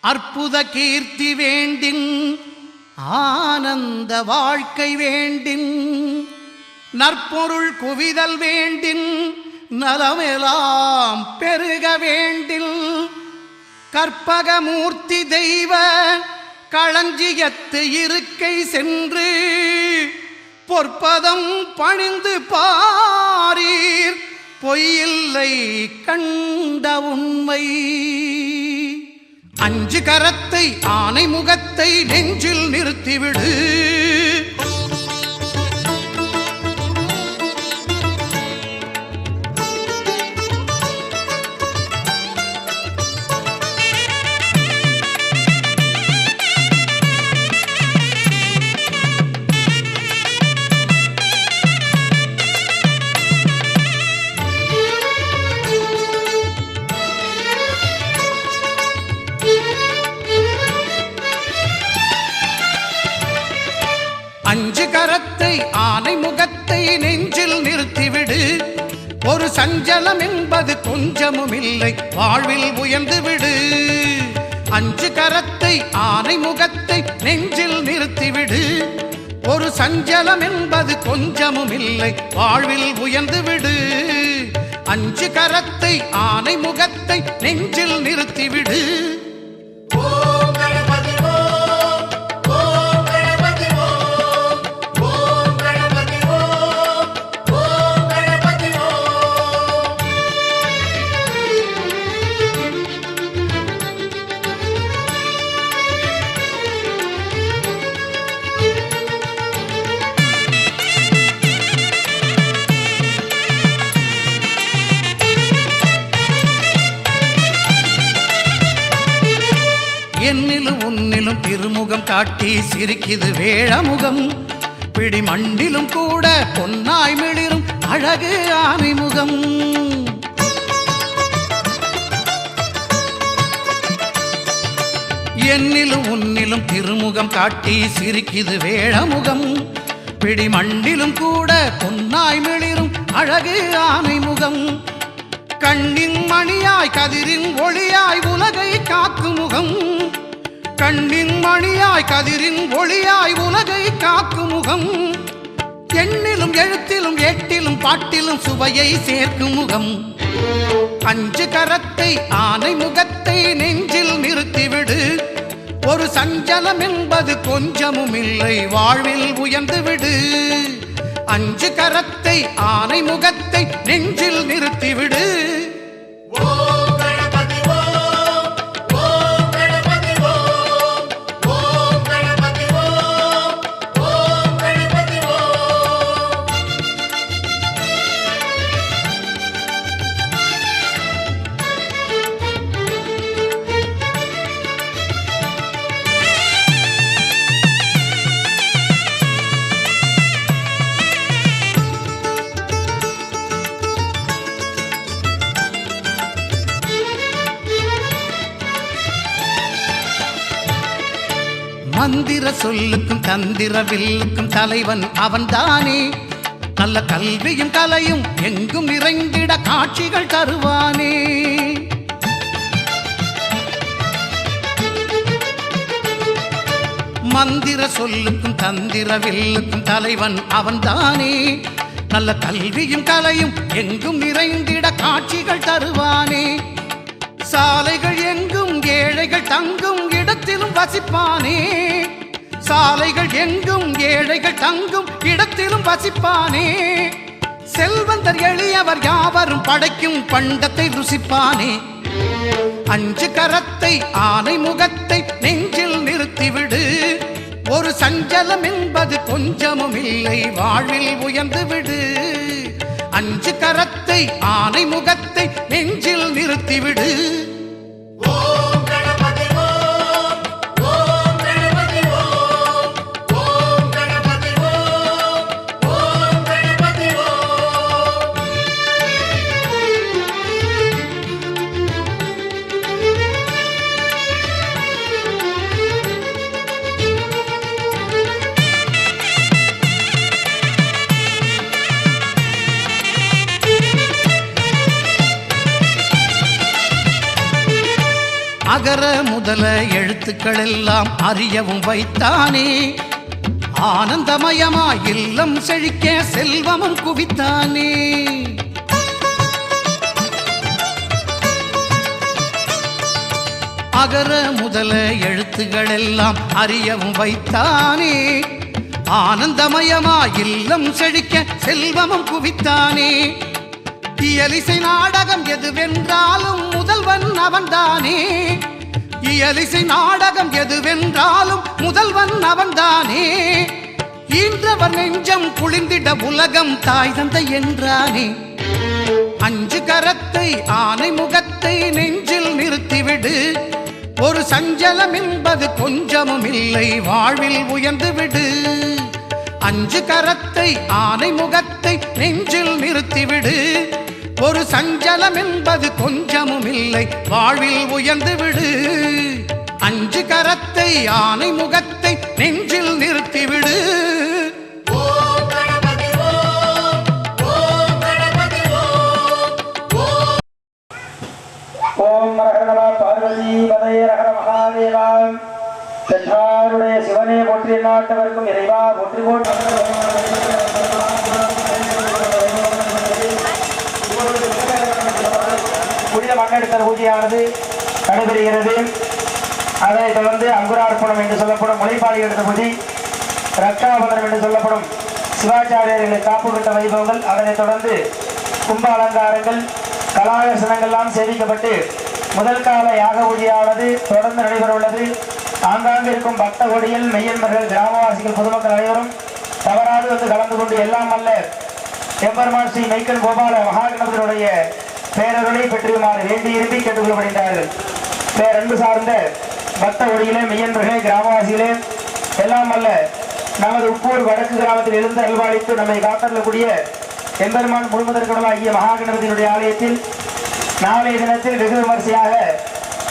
அற்புத கீர்த்தி வேண்டின் ஆனந்த வாழ்க்கை வேண்டின் நற்பொருள் குவிதல் வேண்டின் நலமெல்லாம் பெருக வேண்டில் கற்பகமூர்த்தி தெய்வ களஞ்சியத்து இருக்கை சென்று பொற்பதம் பணிந்து பாரீர் பொய்யில்லை கண்ட உண்மை. அஞ்சு கரத்தை ஆனை முகத்தை நெஞ்சில் நிறுத்திவிடு. அஞ்சு கரத்தை ஆனை முகத்தை நெஞ்சில் நிறுத்திவிடு. ஒரு சஞ்சலம் என்பது கொஞ்சமும் இல்லை, வாழ்வில் உயர்ந்து விடு. அஞ்சு கரத்தை ஆனை முகத்தை நெஞ்சில் நிறுத்திவிடு. ஒரு சஞ்சலம் என்பது கொஞ்சமும் இல்லை, வாழ்வில் உயர்ந்து விடு. அஞ்சு கரத்தை ஆனை முகத்தை நெஞ்சில் நிறுத்திவிடு. என்னிலும் உன்னிலும் திருமுகம் காட்டி சிரிக்குது வேழமுகம். பிடி மண்டிலும் கூட பொன்னாய் மிளிரும் அழகு ஆனைமுகம். என்னிலும் உன்னிலும் திருமுகம் காட்டி சிரிக்குது வேழமுகம். பிடி மண்டிலும் கூட பொன்னாய் மிளிரும் அழகு ஆனைமுகம். கண்ணின் மணியாய் கதிரின் ஒளியாய் உலகை காக்கும் முகம். கண்ணின் மணியாய் கதிரின் ஒளியாய் உலகை காக்கும் முகம். எண்ணிலும் எழுத்திலும் ஏட்டிலும் பாட்டிலும் சுவையை சேர்க்கும் முகம். அஞ்சு கரத்தை ஆனை முகத்தை நெஞ்சில் நிறுத்திவிடு. ஒரு சஞ்சலம் என்பது கொஞ்சமும் இல்லை, வாழ்வில் உயர்ந்து விடு. அஞ்சு கரத்தை ஆனை முகத்தை நெஞ்சில் நிறுத்திவிடு. மந்திர சொல்லுக்கும் தந்திர வில்லுக்கும் தலைவன் அவன்தானே. நல்ல கல்வியும் கலையும் எங்கும் நிறைந்திட காட்சிகள் தருவானே. மந்திர சொல்லுக்கும் தந்திர வில்லுக்கும் தலைவன் அவன்தானே. நல்ல கல்வியும் கலையும் எங்கும் நிறைந்திட காட்சிகள் தருவானே. சாலைகள் எங்கும் ஏழைகள் தங்கும் இடத்திலும் வசிப்பானே. சாலைகள் எங்கும் ஏழைகள் தங்கும் இடத்திலும் வசிப்பானே. செல்வந்தர் எளியவர் யாவரும் படைக்கும் பண்டத்தை ருசிப்பானே. அஞ்சு கரத்தை ஆனை முகத்தை நெஞ்சில் நிறுத்திவிடு. ஒரு சஞ்சலம் என்பது கொஞ்சமும் இல்லை, வாழ்வில் உயர்ந்து விடு. அஞ்சு கரத்தை ஆனை முகத்தை நெஞ்சில் நிறுத்திவிடு. அகர முதல எழுத்துக்கள் எல்லாம் அறியவும் வைத்தானே ஆனந்தமயமா இல்லம் செழிக்க செல்வமும் குவித்தானே அகர முதல எழுத்துக்கள் எல்லாம் அறியவும் வைத்தானே ஆனந்தமயமா இல்லம் செழிக்க செல்வமும் குவித்தானே இயலிசை நாடகம் எதுவென்றாலும் முதல்வன் அவன்தானே இயலிசை நாடகம் எதுவென்றாலும் முதல்வன் அவன்தானே ஈன்றவர் நெஞ்சம் குளிர்ந்திட உலகம் தாய் தந்தை என்றானே அஞ்சு கரத்தை ஆனை முகத்தை நெஞ்சில் நிறுத்திவிடு ஒரு சஞ்சலம் என்பது கொஞ்சமும் இல்லை வாழ்வில் உயர்ந்து விடு அஞ்சு கரத்தை ஆனை முகத்தை நெஞ்சில் நிறுத்திவிடு ஒரு சஞ்சலம் என்பது கொஞ்சமும் இல்லை வாழ்வில் உயர்ந்து விடு அஞ்சு கரத்தை ஆனை முகத்தை நெஞ்சில் நிறுத்திவிடு ஓம் ஹர பார்வதி பதய ஹர மகாதேவா தென்னாருடைய சிவனே போற்றி நாட்டவர்க்கும் இறைவா போற்றி போற்றி புனித மண்ணெடுத்தல் பூஜையானது நடைபெறுகிறது. அதனைத் தொடர்ந்து அங்குரார்ப்பணம் என்று சொல்லப்படும் முளைப்பாடி எடுத்த பூஜை, ரக்ஷாபந்தனம் என்று சொல்லப்படும் சிவாச்சாரியர்களை காப்பு விட்ட வைபவங்கள், அதனைத் தொடர்ந்து கும்ப அலங்காரங்கள், கலாகசனங்கள்லாம் சேவிக்கப்பட்டு முதல் கால யாக பூஜையானது தொடர்ந்து நடைபெற உள்ளது. ஆங்காங்கு இருக்கும் பக்த கொடியில் மெய்யன்பர்கள், கிராமவாசிகள், பொதுமக்கள் அனைவரும் தவறாது வந்து கலந்து கொண்டு எல்லாம் அல்ல எம்பெருமான் ஸ்ரீ மைக்கன் கோபால மகாகணபதியுடைய பேரருளை பெற்றுமாறு வேண்டி விரும்பி கேட்டுக்கொள்ளப்படுகின்றார்கள். பேரன்பு சார்ந்த பக்த கொடியிலே மெய்யன்பர்களே, கிராமவாசிகளே, எல்லாம் அல்ல நமது உப்பூர் வடக்கு கிராமத்தில் எழுந்து அல்வாளித்து நம்மை காத்தரக்கூடிய எம்பெருமான் முழுமுதற்கடலாகிய மகாகணபதியினுடைய ஆலயத்தில் நாளைய தினத்தில் வெகு விமர்சையாக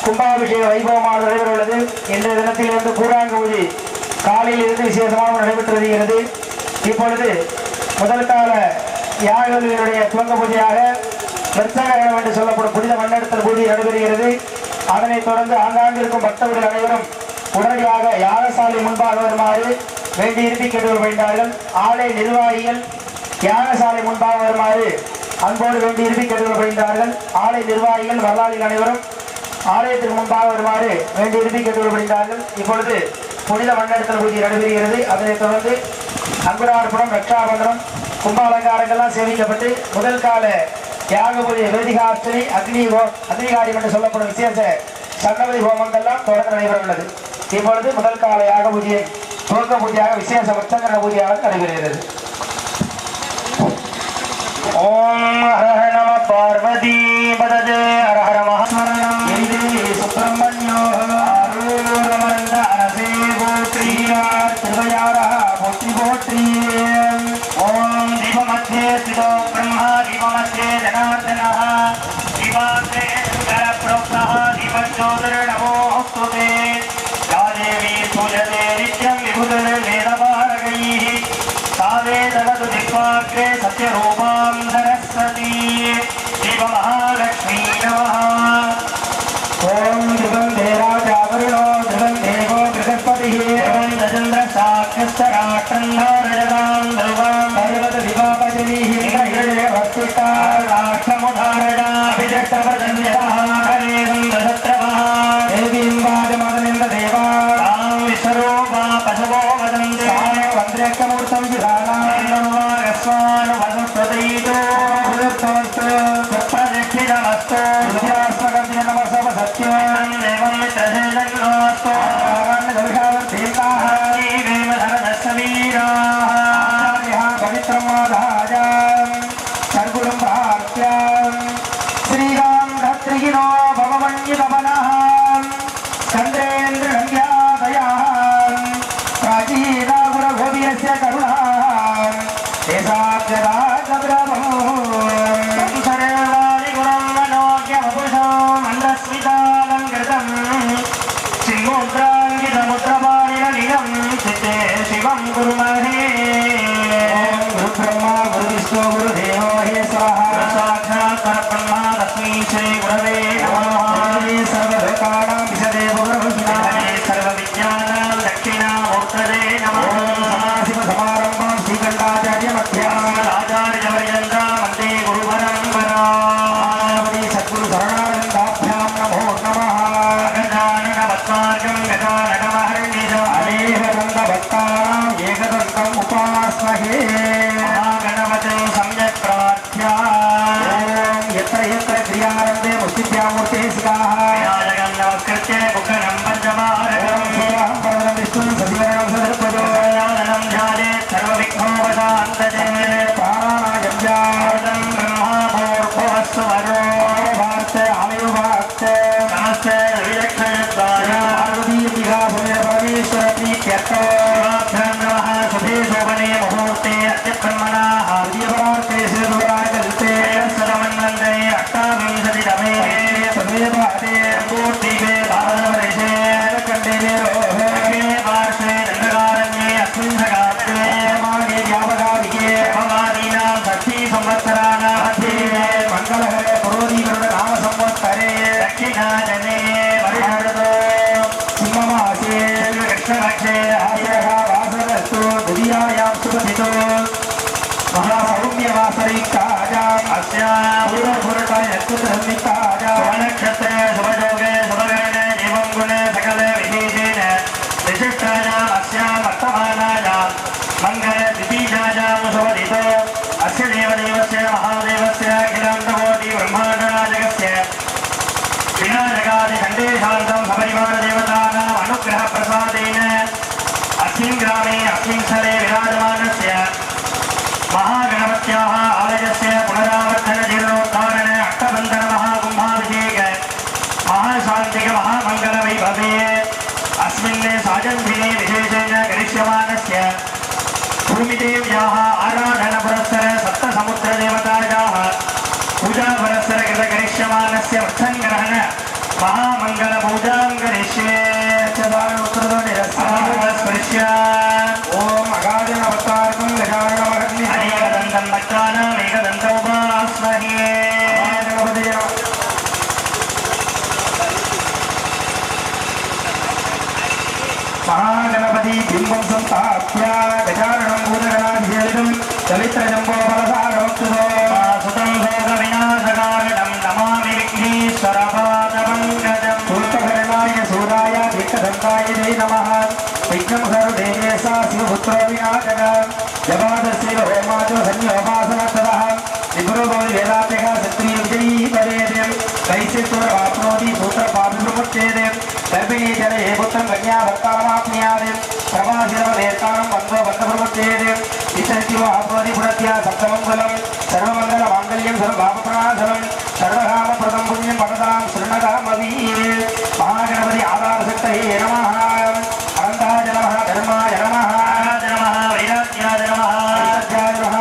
கும்பாபிஷேக வைபவமாக நடைபெற உள்ளது. இன்றைய தினத்தில் இருந்து பூராங்க பூஜை காலையில் இருந்து விசேஷமாக நடைபெற்று வருகிறது. இப்பொழுது முதல் கால யாகங்களுடைய துவங்க பூஜையாக விருத்தகரணம் என்று சொல்லப்படும் புனித மண்ணெடுத்தல் பூஜை நடைபெறுகிறது. அதனைத் தொடர்ந்து ஆங்காங்கு இருக்கும் பக்தர்கள் அனைவரும் உடனடியாக யாகசாலை முன்பாக வருமாறு வேண்டி இருப்பி கேட்டுக்கொள்கின்றார்கள். ஆலய நிர்வாகிகள் யாகசாலை முன்பாக வருமாறு அன்போடு வேண்டி இருப்பி கேட்டுக்கொள்ளப்படுகின்றார்கள். ஆலய நிர்வாகிகள், வரலாறுகள் அனைவரும் ஆலயத்திற்கு முன்பாக வருமாறு வேண்டி இருப்பி கேட்டுக்கொள்ளப்படுகின்றார்கள். இப்பொழுது புனித மண்ணெடுத்தல் பூஜை நடைபெறுகிறது. அதனைத் தொடர்ந்து அங்குரார்ப்பணம், ரக்ஷாபந்தனம், கும்ப அலங்காரங்கள்லாம் சேவிக்கப்பட்டு முதல் கால யாக பூஜை, வேதிகார்ச்சனை, அக்னிகாரியம் என்று சொல்லப்படும் விசேஷ சன்னபதி ஹோமங்கள்லாம் தொடர்ந்து நடைபெற உள்ளது. இப்பொழுது முதல் கால யாக பூஜையை துவக்க பூஜையாக விசேஷ வர்த்தகரண பூஜையாக நடைபெறுகிறது. ஓம் ஹர நம பார்வதி பதஜே ஹர ஹர மகாஸ்மரணம் இந்தே சுப்பிரமணியோ ஆரூரமரந்த அரசே போற்றியார் திருவையாரா போற்றி போற்றி. ஓம் தீபமத்யே ஸ்திதோ பிரம்மா தீபமத்யே ஜனார்தனः தீபாக்ரே சுந்தரப்ரோக்தः தீபச்சோதரணமோஸ்துதே யா தேவி பூஜதே நித்யம் விபுதர்வேதபாரகைः सावे जगतु दिक्पाग्रे सत्यरूपां सरस्वती शिवमहालक्ष्मी नमः. ओम दिगंधे राजावरुणो दिगंधेवो बृहस्पतिः एवं दचन्द्रसाक्षस्तराष्ट्रन्धारजतां ध्रुवां पर्वतदिवापजनीः निगहिरे भक्तिका राक्षमुदारणा अभिजक्तप्रजन्यतः हरेदं दशत्रवः देवीं वाजमदनिन्ददेवा तां विश्वरूपा पशवो वदन्ति वन्द्रेकमूर्तं विधानां वसुस्वते कृष्णपक्षे आयः वासरस्तु द्वितीयायां सुपथितो महासौम्यवासरिकायाम् अस्याम् पूर्वपुरुषायत्कुतसंहितायाम् शुभनक्षत्रे शुभयोगे शुभकरणे एवं गुणे सकले विशेषेण विशिष्टायाम् अस्याम् वर्तमानायाम् मङ्गले द्वितीयायां शुभदितो अस्य देवदेवस्य महादेवस्य अखिलाण्डकोटि ब्रह्माण्डनायकस्य विनायकादिखण्डेशान्तं सपरिवारदेवतानाम् अनुग्रहप्रसादेन अस्मिन् ग्रामे अस्मिन् स्थले विराजमानस्य महागणपत्याः आलयस्य पुनरावर्तन जीर्णोद्धारण अष्टबन्धन महाकुम्भाभिषेक महाशान्तिक महामङ्गलवैभवे अस्मिन् साजन्धिने विशेषेण करिष्यमाणस्य भूमिदेव्याः आराधनपुरस्सर सप्तसमुद्रदेवतायाः पूजापुरस्सर कृतकरिष्यमाणस्य वृक्षङ्ग्रहण महामङ्गलपूजां करिष्ये स्पर्श्य ॐ अगाधनवतारकं गजाननमहर्निः अनेकदन्तं भक्तानामेकदन्तमुपास्महे महागणपति बिम्बं संस्थाप्य गजाननं भूतगणाधिसेवितं चलित्रजम्बोफलसारवक्षुतो सुतं भोगविनाशकारणं नमामि विघ्नेश्वरपादपङ्कजं सूत्रकरणाय सूराय दीर्घदन्ताय ते नमः विघ्नं सर्वदेवेशा शिवपुत्रो विनाशक जपादस्य होमाचो संयोपासनस्ततः विपुरोभवति वेदात्यः क्षत्रियविजयी भवेत् कैश्चित्तुरवाप्नोति सूत्रपादुर्मुच्येते गर्भिणी जने पुत्रं कन्या भर्तारमाप्नुयात् प्रभाशिरवेत्तानं बन्धो बन्धप्रमुच्येते इच्छन्ति वा आप्नोति पुनत्या सप्तमङ्गलं सर्वमङ्गलमाङ्गल्यं सर्वभावप्रणाशनं सर्वकामप्रदं पुण्यं पठतां शृण्वतामवीः महागणपति आधारशक्तये नमः अनन्ताय नमः धर्माय नमः वैराग्याय नमः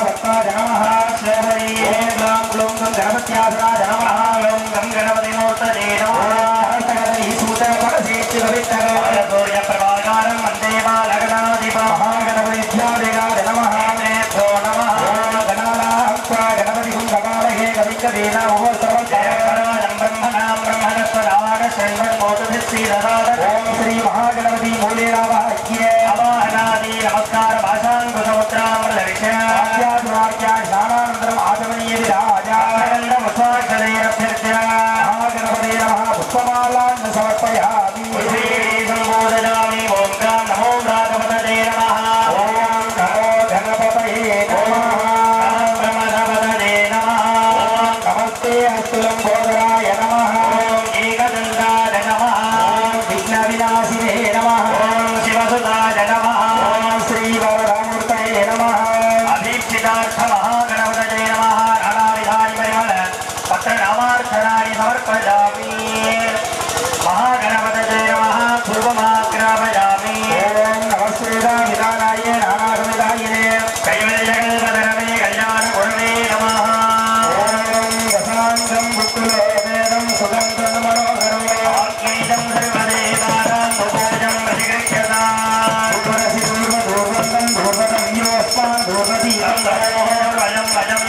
भक्ताय नमः श्रेवरी ॐ ग्लां ग्लौं गं गणपत्यासनाय नमः ॐ गं गणपतिमूर्तये नमः सूर्यप्रभाकारं वन्दे बालगणाधिपं महागणपतिभ्यादिगाय नमः नेभ्यो नमः गणपतिं कपालहे कविकवीना उपसर्वजयकराजं ब्रह्मणां ब्रह्मणस्वराग शृण्वन्मोदभिश्रीददाद ॐ श्री महागणपति मूलेरावाह्ये अवाहनादि नमस्कार भाषाङ्कुशमुद्रामृतविषयाद्याद्वाक्या ज्ञानानन्तरम् आचमनीय विराजानन्दमुस्वाक्षरैरभ्यर्च्य महागणपते नमः पुष्पमालान् समर्पयामि सम्बोधयामि ॐ नमो राघवते नमः ॐ नमो गणपतये नमः ब्रह्मणपतये नमः ॐ नमस्ते अस्तुलम्बोदराय नमः ॐ एकदन्ताय नमः ॐ विघ्नविनाशिने नमः ॐ शिवसुताय नमः ॐ श्रीवररामूर्तये नमः अभीप्सितार्थमहागणपतये नमः नानाविधानि परिमल पत्रनामार्चनानि समर्पयामि महागणपतये नमः पूर्वमाग्रापयामि ॐ नमस्तेदाविधानाय नानासमिधायिने कैवल्यकल्पतरवे कल्याणगुणवे नमः ॐ वसाङ्गं पुत्रोपेदं सुगन्धं मनोहरं आग्नेयं सर्वदेवानां सुपूजं प्रतिगृह्यताम् पूर्वदं पूर्वदं योऽस्मान् पूर्वदीपं वयं वयं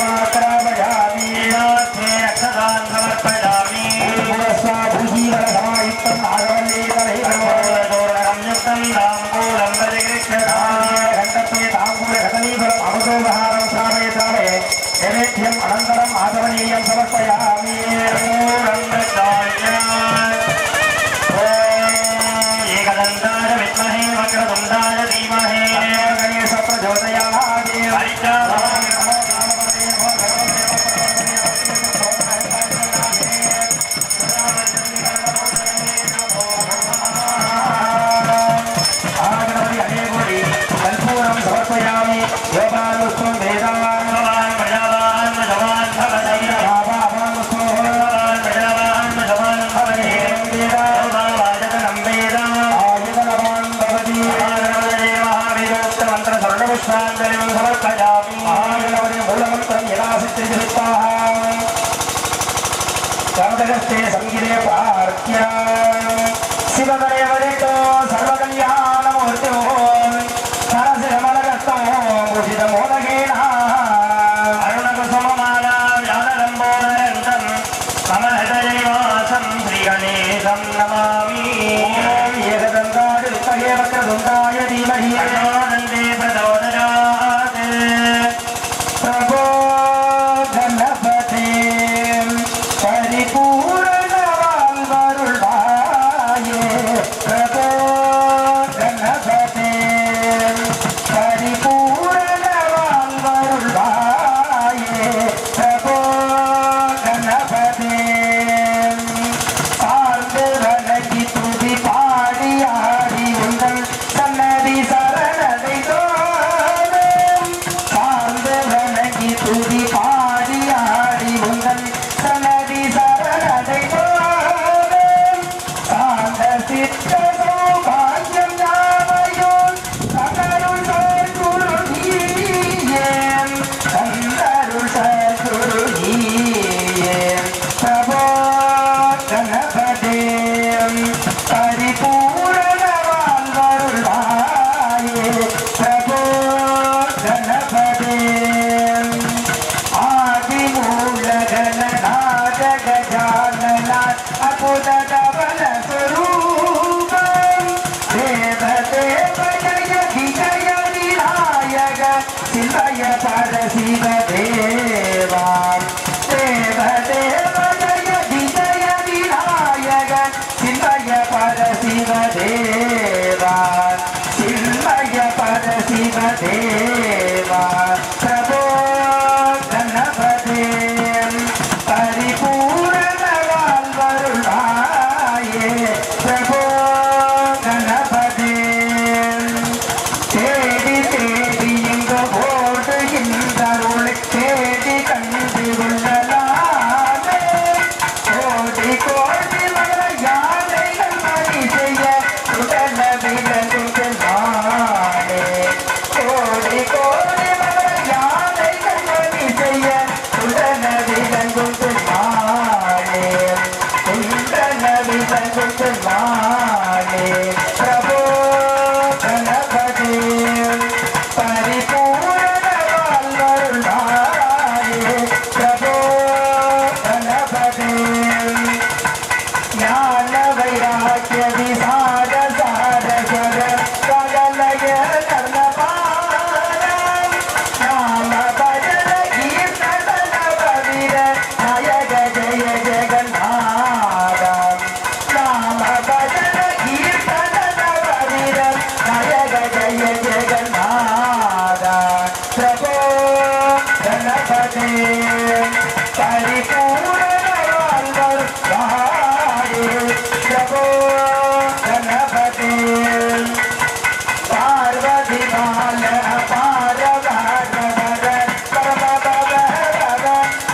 पूर्वमाग्रापयामि रक्षतान् समर्पयामि पूर्वस्वाभूजीवरसमायुक्तम् आगवल्लीकरैकमोदोरणं युक्तं ताम्बूलं प्रतिगृह्यताम् घण्टत्वे ताम्बूलघटनीफलम् अवसोपहारं श्रावये नैवेद्यम् अनन्तरम् आचमनीयं समर्पयामि एकदन्ताय विद्महे वक्रतुण्डाय धीमहि गणेशप्रचोदयात् कर्पूरं समर्पयामि योगानुष्ठं वेदान् भवान् प्रजावान् भगवान् भवति भावान् அற்புத தவல சுரூபம் தேவ தேவ ஜய விஜய விநாயக சிவய பர சிவ தேவா தேவ தேவ ஜய விஜய விநாயக சிவய பர சிவ தேவா சிவய பர சிவ தேவா பிரபோ கணபதே பரிபூரண வாழ்வருளாயே பிரபோ கணபதே தேடி தேடி இங்கு ஓடுகின்றருளை தேடி கண்டு கொள்ளலாமே கோடி கோடி மல யானைகள் பணி செய்ய உடன விலங்குகள் நானே கோடி கோடி மல யானைகள் பணி செய்ய உடன விலங்குகள் நானே உடன விலங்குகள் நானே பிரபோ கணபதே பரிபூரண வாழ்வருளாயே பிரபோ கணபதே ஞான வைராக்கிய விசார சாரஸ்வர சகலய கர்ணபாரம் நாம பஜன கீர்த்தன பவிர நாயக ஜய ஜெகநாதம் நாம பஜன கீர்த்தன பவிர நாயக ஜய ஜெகநாத பிரபோ கணபதே பரிபூரண வாழ்வருளாயே பிரபோ கணபதே பார்வதி பால பாரவர பரமபவ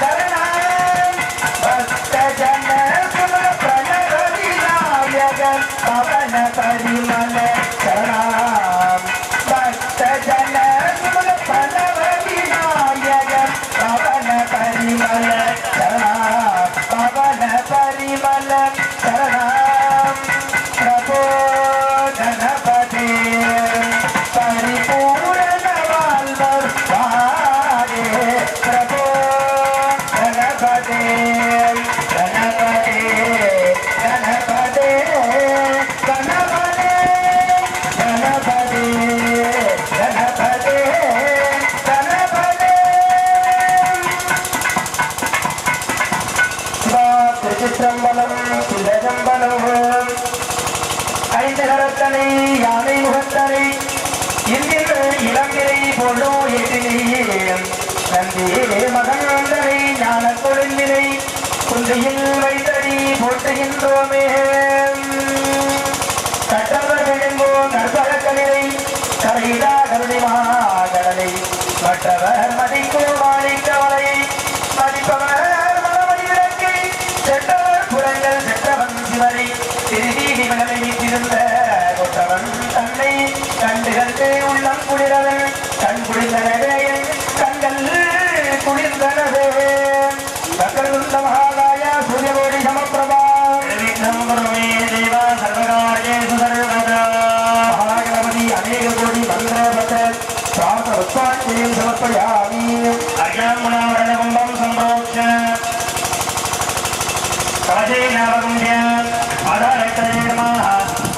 சரணம் பக்த ஜன குல பிரணவ விநாயக பவன பரிமள சரணம் பக்த ஜன குல பிரணவ விநாயக பவன பரிமள சரணம் பவன பரிமள சரணம் பிரபோ கணபதே பரிபூரண வாழ்வருளாயே பிரபோ கணபதே கணபதே கணபதே கணபதே கணபதே கணபதே கணபதே திருச்சிற்றம்பலம் சிவஜம்பலம் ஐந்து கரத்தனை யானை முகத்தனை இந்திர இளம்பிரை போலோ எதிரியே நந்தியே மகந்தனை ஞான கொழுந்தினை குன்றியில் வைத்தடி போட்டுகின்றோமே கற்றவர் விழும்போம் நற்பழக்கநிலை கரையிடா கருணை மாதனை மற்றவர் மதிக்கும் மாணிக்கவலை மதிப்பவர் மனமணி விளக்கை சென்றவர் புறங்கள் சென்றவன் சிவனை திருவீதி மலரை வீட்டிருந்த கொற்றவன் தன்னை கண்டு கண்டு உள்ளம் குளிரவன் கண் குளிர்ந்தனவே கண்கள் குளிர்ந்தனவே சக்கரகுந்த மகாகாய சூரியகோடி சமப்பிரபா தேவா சர்வகாரியேஷு சர்வதா மகாகணபதி அநேக கோடி மந்திரபத பிரார்த்த புஷ்பாஞ்சலிம் சமர்ப்பயாமி அர்யாமுனாவரணகும்பம் சம்பிரோக்ஷ கவசேனாவகும்ய ஆதாரக்தயே நமः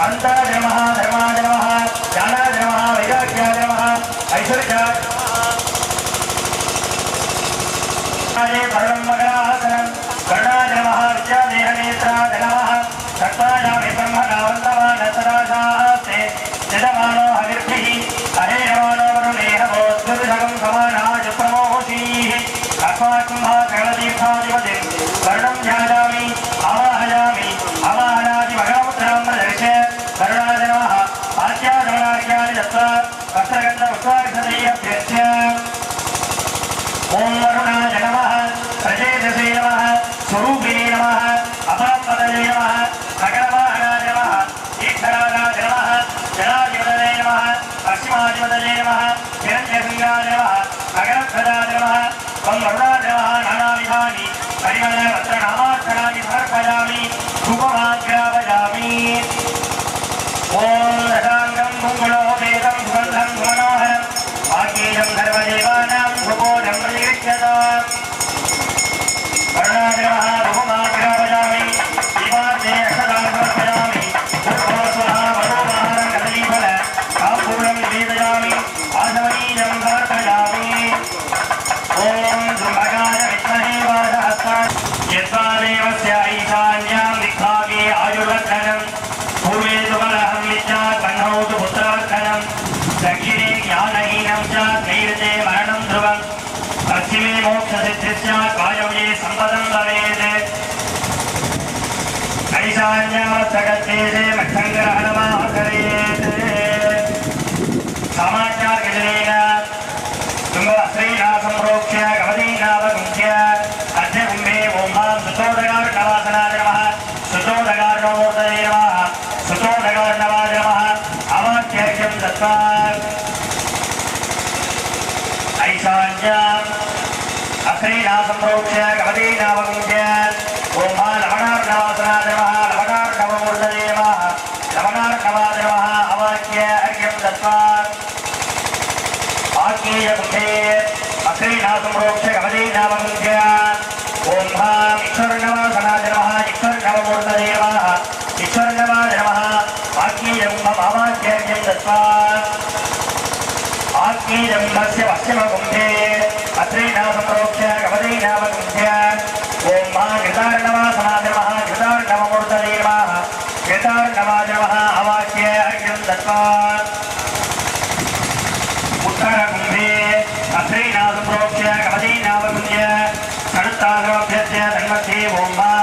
அந்தாய நமः தர்மாய நமः ஞானாய நமः வைராக்கியாய நமः ஐஸ்வர்யாய நமः பரம் மகராசனம் கருணாய நமः வித்யாதேகநேத்ராய நமः சத்வாயாமி பிரம்மணாவந்தமான சதாசாஸ்தே நிதமானோ ஹவிர்பிः ஹரே ரமானோ வருணேஹவோத்குருஷகம் சமானாய பிரமோஷீः அஸ்மாக்கும் சகலதீர்த்தாதிபதிம் வர்ணம் ஞானாமி ஆவாஹயாமி ईशान्यामस्तकस्तेषे मच्छङ्करहनमाकरेत् समाचारगजनेन तुङ्गवस्त्रैनासंप्रोक्ष्य गमदीनावगुह्य अद्यकुम्भे ओम्भां सुतोदगार्णवासनाय नमः सुतोदगार्णवोदये नमः सुतोदगार्णवाय नमः अवाक्यर्घ्यं दत्त्वा ऐशान्याम् अस्त्रैनासंप्रोक्ष्य गमदीनावगुह्य ओम्भां लवणार्णवासनाय नमः लवणार्णवमूर्धये नमः लवणार्णवाय नमः अवाक्यर्घ्यं दत्त्वा आग्नेयकुम्भे अस्त्रैनासंप्रोक्ष्य गमदीनावगुह्य ओम्भां ईश्वरनवासनाय नमः ईश्वरनवमूर्धये नमः ईश्वरनवाय नमः आग्नेयकुम्भम् अवाक्यर्घ्यं दत्त्वा आग्नेयकुम्भस्य पश्चिमकुम्भे अस्त्रैनासंप्रोक्ष्य गमदीनावगुह्य ओम्भां घृतार्णवासनाय नमः घृतार्णवमूर्धये नमः घृतार्णवाय नमः अवाक्यर्घ्यं दत्त्वा उत्तरकुम्भे अस्त्रैनासंप्रोक्ष्य गमदीनावगुह्य षडुत्तागमभ्यस्य तन्मध्ये ओम्भां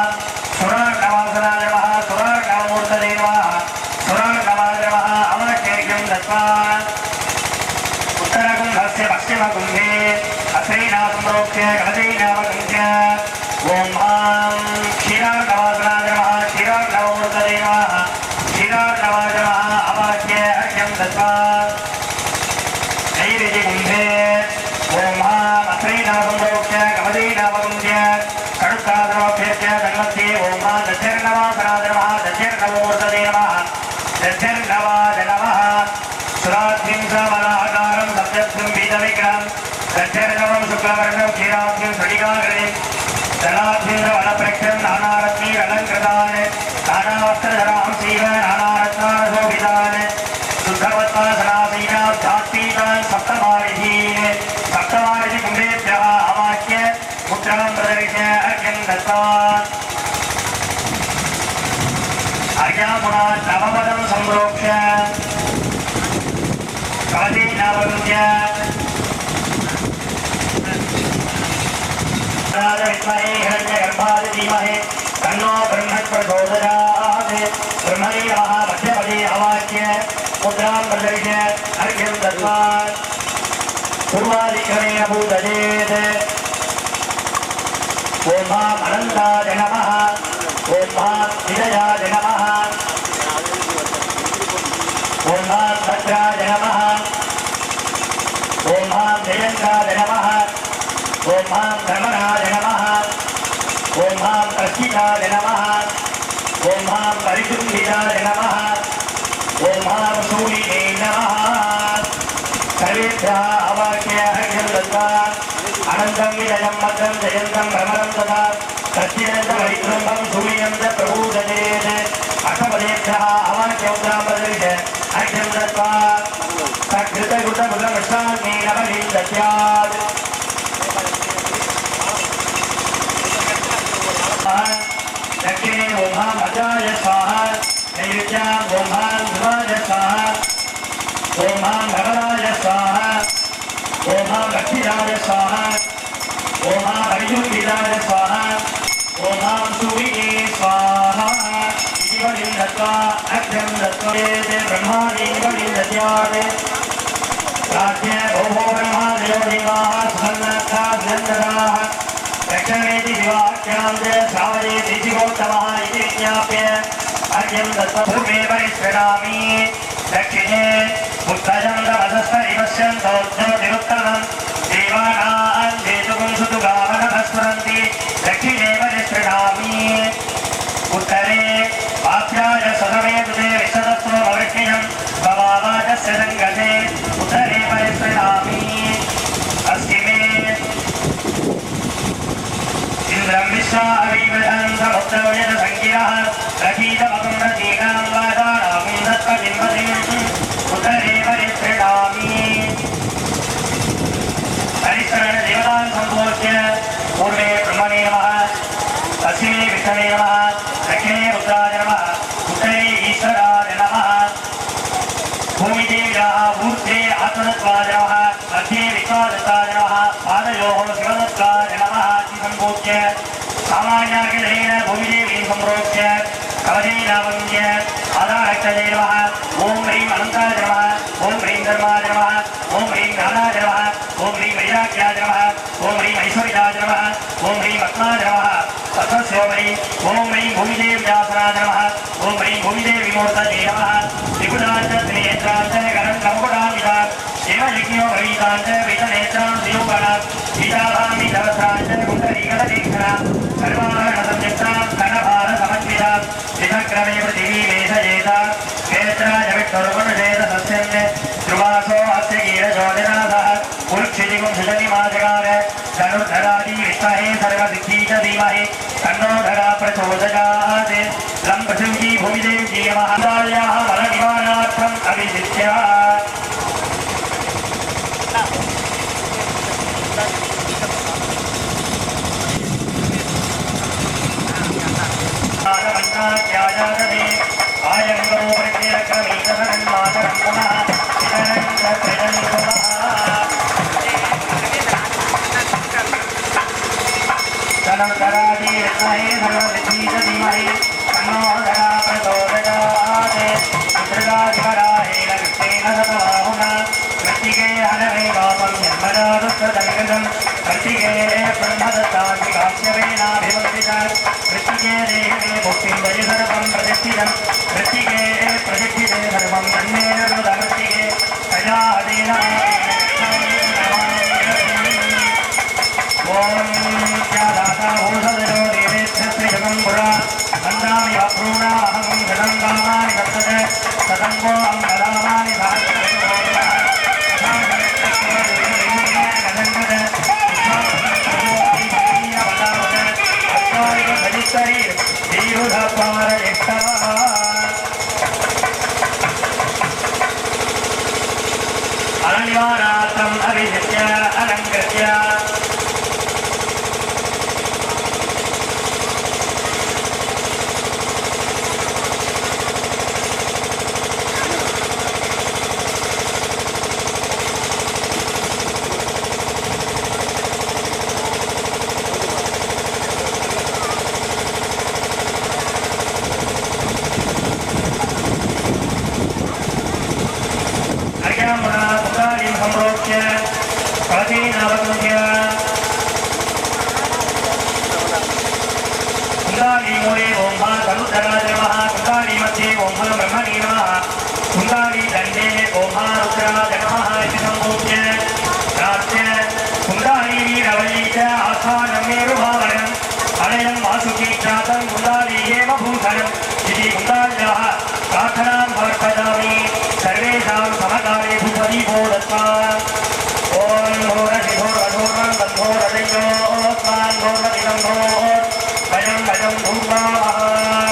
सुरार्णवासनाय नमः सुरार्णवमूर्धये नमः सुरार्णवाय नमः अवाक्यर्घ्यं दत्त्वा उत्तरकुम्भस्य पश्चिमकुम्भे अस्त्रैनासंप्रोक्ष्य गमदीनावगुह्य ओम्भां क्षीरार्णवासनाय नमः क्षीरार्णवमूर्धये नमः क्षीरार्णवाय नमः अवाक्यर्घ्यं दत्त्वा नैऋतिकुम्भे ओम्भां अस्त्रैनासंप्रोक्ष्य गमदीनावगुह्य षडुत्तागमभ्यस्य तन्मध्ये ओम्भां दध्यर्णवासनाय नमः दध्यर्णवमूर्धये नमः दध्यर्णवाय नमः सुराध्विं समलाकारं सप्तत्वं बीजविग्रहं दध्यर्णवं शुक्लवर्णं क्षीराब्धिं स्फटिकाकृतिं जलाब्धिं वनप्रक्षं नानारत्नैरलङ्कृतान् नानावस्त्रधरां सीव नानारत्नाशोभितान् शुद्धवत्तासनासीनां धात्पीतान् सप्तमारिधीन् सप्तमारिधिकुम्भेभ्यः अवाक्य मुद्रां प्रदर्श्य अर्घ्यं दत्त्वा अर्घ्यामुना नवपदं संप्रोक्ष्य गमदीनावगुह्य विद्महे हिरण्यगर्भाय धीमहि तन्नो ब्रह्म प्रचोदयात् ब्रह्मणे नमः मध्यपदे अवाक्य मुद्रां प्रदर्श्य अर्घ्यं दत्त्वा पूर्वादिक्रमेण पूजयेत् ओम्भां अनन्ताय नमः ओम्भां विजयाय नमः ओम्भां भद्राय नमः ओम्भां जयन्ताय नमः ओम्भां धर्मराय नमः ओम्भां प्रस्थिताय नमः ओम्भां परिशुद्धिताय नमः ओम्भां शूलिने नमः सर्वेभ्यः अवाक्य अर्घ्यं दत्त्वा अनन्तं विजयं मद्रं जयन्तं भ्रमरं तथा प्रत्यनन्तमरितृम्भं शूलिनं च प्रपूजयेत् अष्टपदेभ्यः अवाक्य मुद्रां प्रदर्श्य अर्घ्यं दत्त्वा सकृतकृतमुदमिष्टान्नेन बलिं दद्यात् दक्षिणे ओम्भां अजाय स्वाहा नैऋत्यां ओम्भां ध्रुवाय स्वाहा ओम्भां भगवाय स्वाहा ओम्भां लक्ष्मीराय स्वाहा ओम्भां परिशुद्धिराय स्वाहा ओम्भां सुविने स्वाहा इति बलिं दत्त्वा अर्घ्यं दत्त्वेत् ब्रह्मादीं बलिं दद्यात् प्राच्य भोः ब्रह्मादयो देवाः सुसन्नद्धा सुनन्ददाः दक्षिणेति विवाक्यां च श्रावयेति शिवोत्तमः इति विज्ञाप्य अर्घ्यं दत्त्वा भूमे परिष्कृणामि दक्षिणे उत्तजन्दवसस्तरिपश्यन्तोज्योतिरुत्तमं देवानां जेतुकुं सुतुगावनः स्फुरन्ति दक्षिणे परिष्कृणामि उत्तरे पाप्याय सदमे तुते विशदत्वमवृष्णियं भवावाचस्य सङ्गते उत्तरे परिष्कृणामि पश्चिमे इन्द्रं विश्वावीवधं समुद्रवयज सङ्गिरः रथीतमकुण्डतीनां वादानां दत्तबिम्बतिम् उत्तरे परिष्कृणामि परिष्करणदेवतान् सम्पूज्य पूर्वे ब्रह्मणे नमः पश्चिमे विष्णवे नमः दक्षिणे रुद्राय नमः उत्तरे ईश्वराय नमः भूमिदेव्याः ऊर्ध्वे आत्मदत्वाय नमः मध्ये विश्वादत्ताय नमः पादयोः शिवदत्ताय नमः इति सम्पूज्य सामान्यार्घ्येन भूमिदेवीं सम्प्रोक्ष्य कवचे नीलावन्य आधारक्षते नमः ॐ ह्रीं अनन्ताय नमः ॐ ह्रीं धर्माय नमः ॐ ह्रीं ज्ञानाय नमः ॐ ह्रीं वैराग्याय नमः ॐ ह्रीं ऐश्वर्याय नमः ॐ ह्रीं पद्माय नमः तथस्योमयि ॐ ह्रीं भूमिदेव्यासनाय नमः ॐ ह्रीं भूमिदेवीमूर्तये नमः त्रिपुराञ्च त्रिनेत्राञ्च गणन्तमुकुटामिता देवयज्ञो भविताञ्च वेदनेत्रां शिरोगणा सीताभामि सहस्राञ्च कुण्डलीगणदीक्षणा सर्वाभरणसंयुक्तां धनभारसमन्विता विधक्रमे पृथिवी मेषयेत क्षेत्राय विष्णुर्गुणजेत सस्यन्ने ध्रुवासो अस्य कीरजोजनाथः कुरुक्षितिगुं सुजनिमाजगार धनुर्धरादि विष्महे सर्वसिद्धि च धीमहि तन्नो धरा प्रचोदयात् लं पृथिवी भूमिदेवी महादायाः मलनिवारणार्थम् अभिषिच्य त्याजादे आयंगो प्रत्यक्रमीतरं मातरं पुनः इतरं प्रजन पुनः तनकरादि विष्महे सर्वसिद्धि च धीमहि तन्नो धरा प्रचोदयात् इंद्रगाधिपराहेण कृष्णेन सतबाहुना कृत्तिके हनवे पापं जन्मनादुष्टदङ्गजं कृत्तिके ब्रह्मदत्तादि काश्यपेनाभिवन्दिता कृत्तिके देहे मुक्तिं वै सर्वं प्रतिष्ठितं कृत्तिके प्रतिष्ठिते सर्वं तन्मेन कृतकृत्तिके प्रजाहतेन ॐ त्यादाता भूषदयो देवेभ्यस्त्रिजगं पुरा वन्दामि वप्रूणामहं शतं कामानि वर्तते शतं वो अङ्गरामानि अननिवारात्रम् अभिषिच्य अलङ्कृत्य संप्रोक्ष्य कलशीनावगम्य कुण्डालीमूले ओं तनुधराय नमः कुण्डालीमध्ये ओं ब्रह्मणे नमः कुण्डालीदण्डे ओं रुद्राय नमः इति संप्रोक्ष्य प्रार्थ्य कुण्डालीवीरवल्ली च आस्थानं मेरुभावनम् अनयं वासुकी ख्यातं कुण्डालीयेव भूषणम् इति कुण्डाल्याः प्रार्थनां समर्पयामि सर्वेषां समकाले भूपदीपो दत्त्वा ॐ घोरशिघोरघोरं गन्धोरदयोस्मान् घोरदिनं घोर भजं भजं धूमाः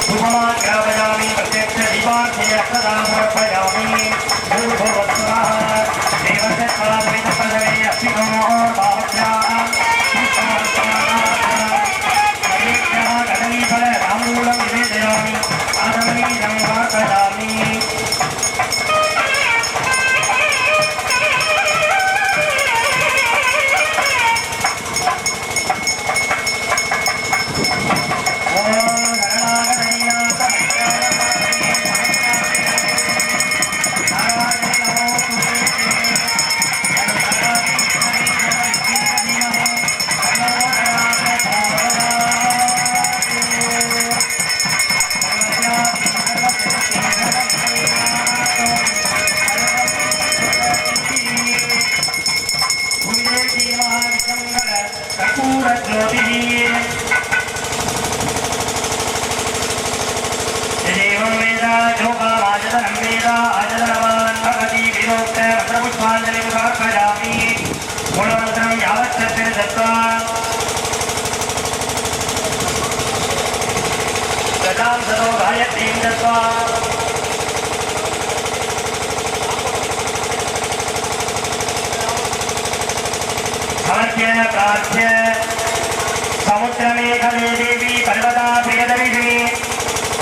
धूमाग्रापयामि प्रत्यक्षदीपार्थे अक्षतां समर्पयामि भूर्भुवस्सुरः देवस्य स्वामितप्रसवे अस्मिनो बाहुभ्याः सर्वेभ्यः कदलीफलरामूलं निवेदयामि आदमनीयं समर्पयामि प्रार्थ्य समुद्रमेघले देवी पर्वता प्रियदर्शिनी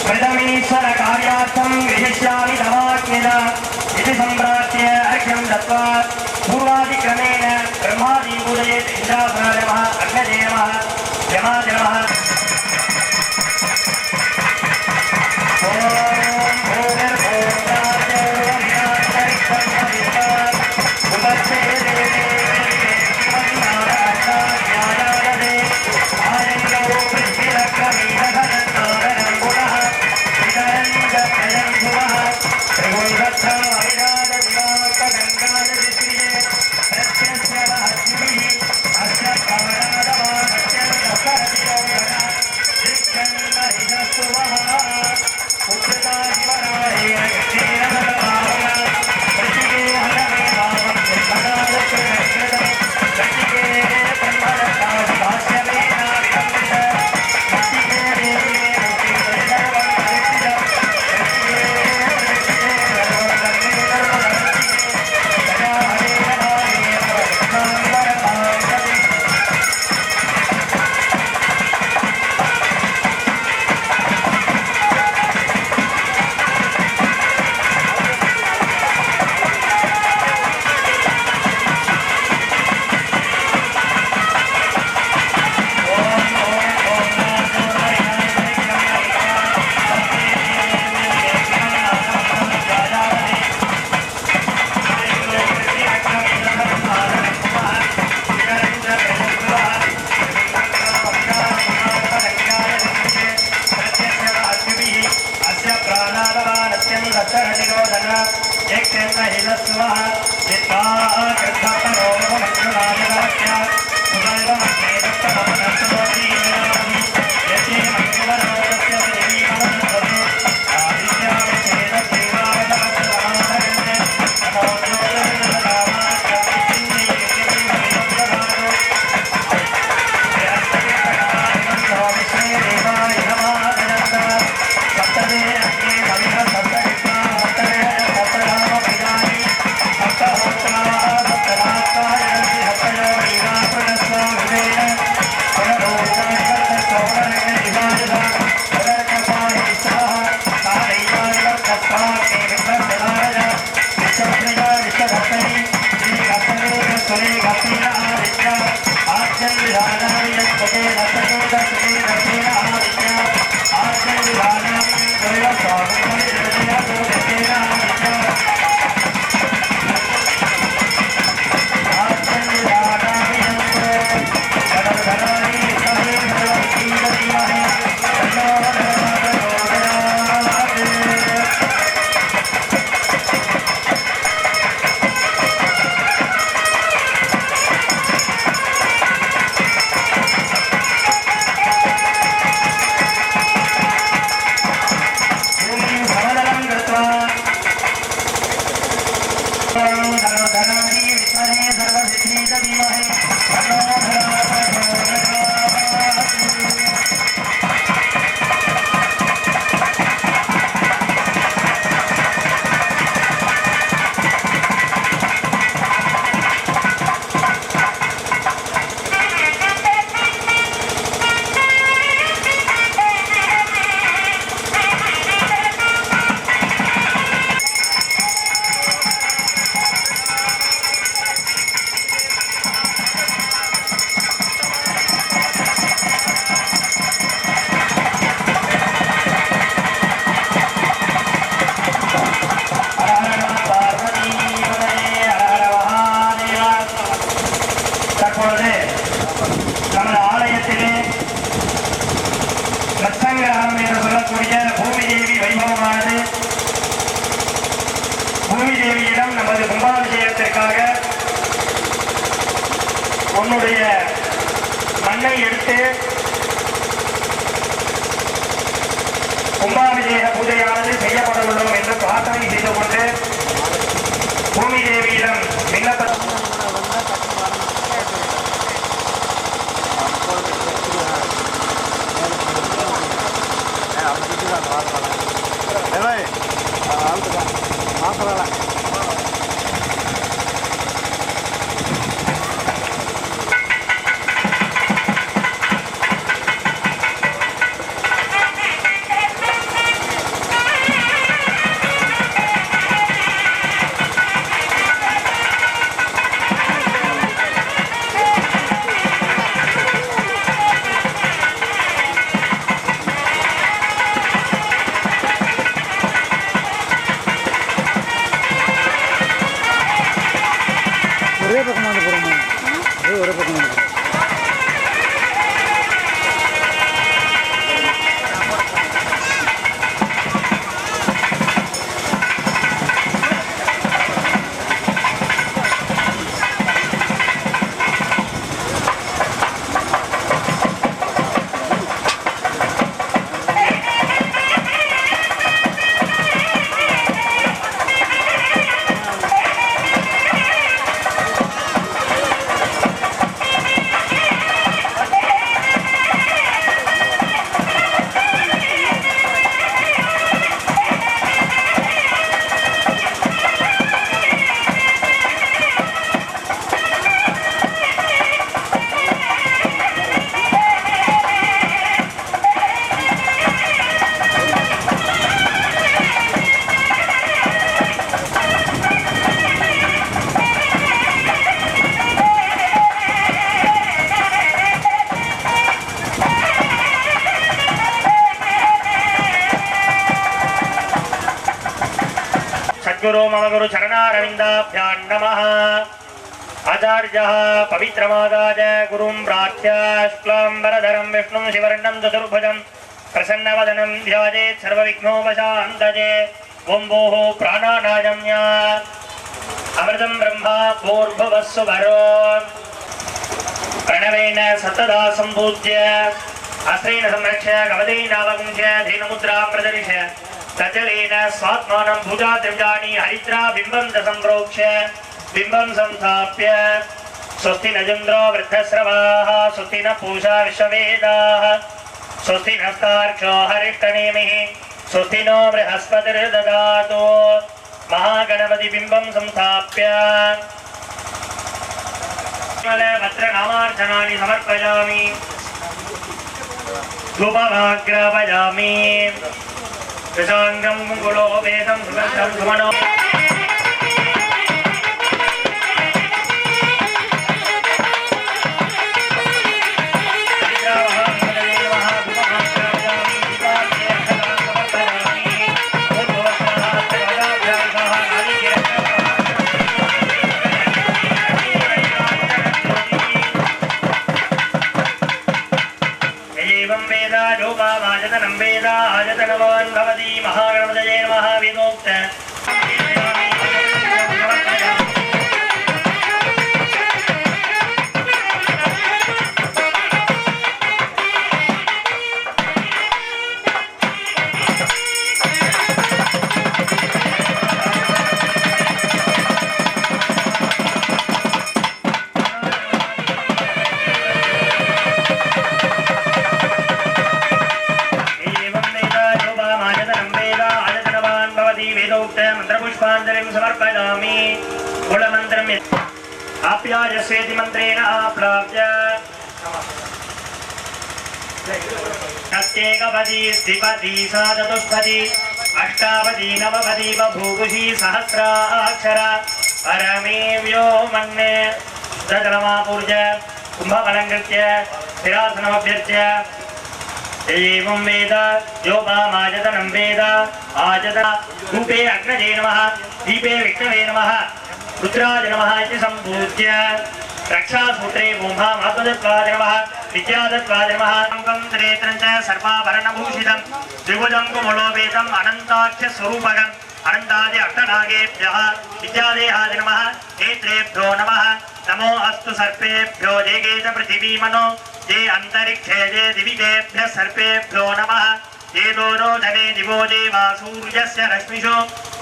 मृदमीश्वर कार्यार्थं विशिष्यामि तवाज्ञया इति सम्प्रार्थ्य अर्घ्यं दत्त्वा पूर्वादिक्रमेण ब्रह्मादि पूजयेत् इंद्रासनाय नमः अग्नये नमः यमाय नमः உன்னுடைய மண்ணை எடுத்து கும்பாபிஷேக பூஜையானது செய்யப்பட உள்ளோம் என்று பிரார்த்தனை செய்து கொண்டு பூமி தேவியிடம் விண்ணப்ப ஒரே பக்கமான போகிறோம் ஒரே பக்கமான போகிறோம் सद्गुरु मम गुरु चरणारविन्दाभ्यां नमः। आचार्यः पवित्रमादाय गुरुं प्रार्थ्य शुक्लाम्बरधरं विष्णुं शिवर्णं चतुर्भुजं प्रसन्नवदनं ध्यायेत् सर्वविघ्नोपशान्तये। ओम भूः प्राणानायम्य अमृतं ब्रह्मा भूर्भुवस्सु वरो प्रणवेन सतदा सम्पूज्य अस्त्रेण संरक्ष्य कवदेनावगुंस्य धीनमुद्रा प्रदर्श्य तजलेन स्वात्मानं भुजाद्रव्याणि हरिद्रा बिम्बं संप्रोक्ष्य बिम्बं संस्थाप्य स्वस्ति न चन्द्रो वृद्धश्रवाः स्वस्ति न पूषा विश्ववेदाः स्वस्ति नस्तार्क्ष्यो हरिष्ठनेमिः स्वस्ति नो बृहस्पतिर्ददातु महागणपति बिम्बं संस्थाप्य भद्रनामार्चनानि समर्पयामि धूपमाग्रापयामि कृशाङ्गं कुलो वेदं सुगन्धं सुमनो आयतनवान् भवति महागणपतये नमः वेदोक्त मंत्रपुष्पांजलिं समर्पयामि मूलमन्त्रम् आप्यायस्वेति मन्त्रेण आप्लाव्य प्रत्येकपदी द्विपदी साचतुष्पदी अष्टापदी नवपदी बभूषी सहस्राक्षर परमे व्योमन्ने दशरमापूर्य कुम्भमलङ्कृत्य स्थिरासनमभ्यर्च्य एवं वेद योपामायतनं वेद आयतन धूपे अग्नजे नमः दीपे विष्णवे नमः रुद्राय नमः इति सम्पूज्य रक्षासूत्रे ब्रह्मात्मदत्वाय नमः विद्यादत्वाय नमः अङ्गं त्रेत्रं च सर्वाभरणभूषितं त्रिभुजं कुमलोपेतम् अनन्ताख्यस्वरूपकम् अनन्तादि अष्टनागेभ्यः विद्यादेहाय नमः नेत्रेभ्यो नमः नमो अस्तु सर्पेभ्यो जेगे च पृथिवीमनो ये अंतरिक्षे ये दिविदेभ्यः सर्पेभ्यो नमः ये दोनो धने दिवो देवा सूर्यस्य रश्मिषु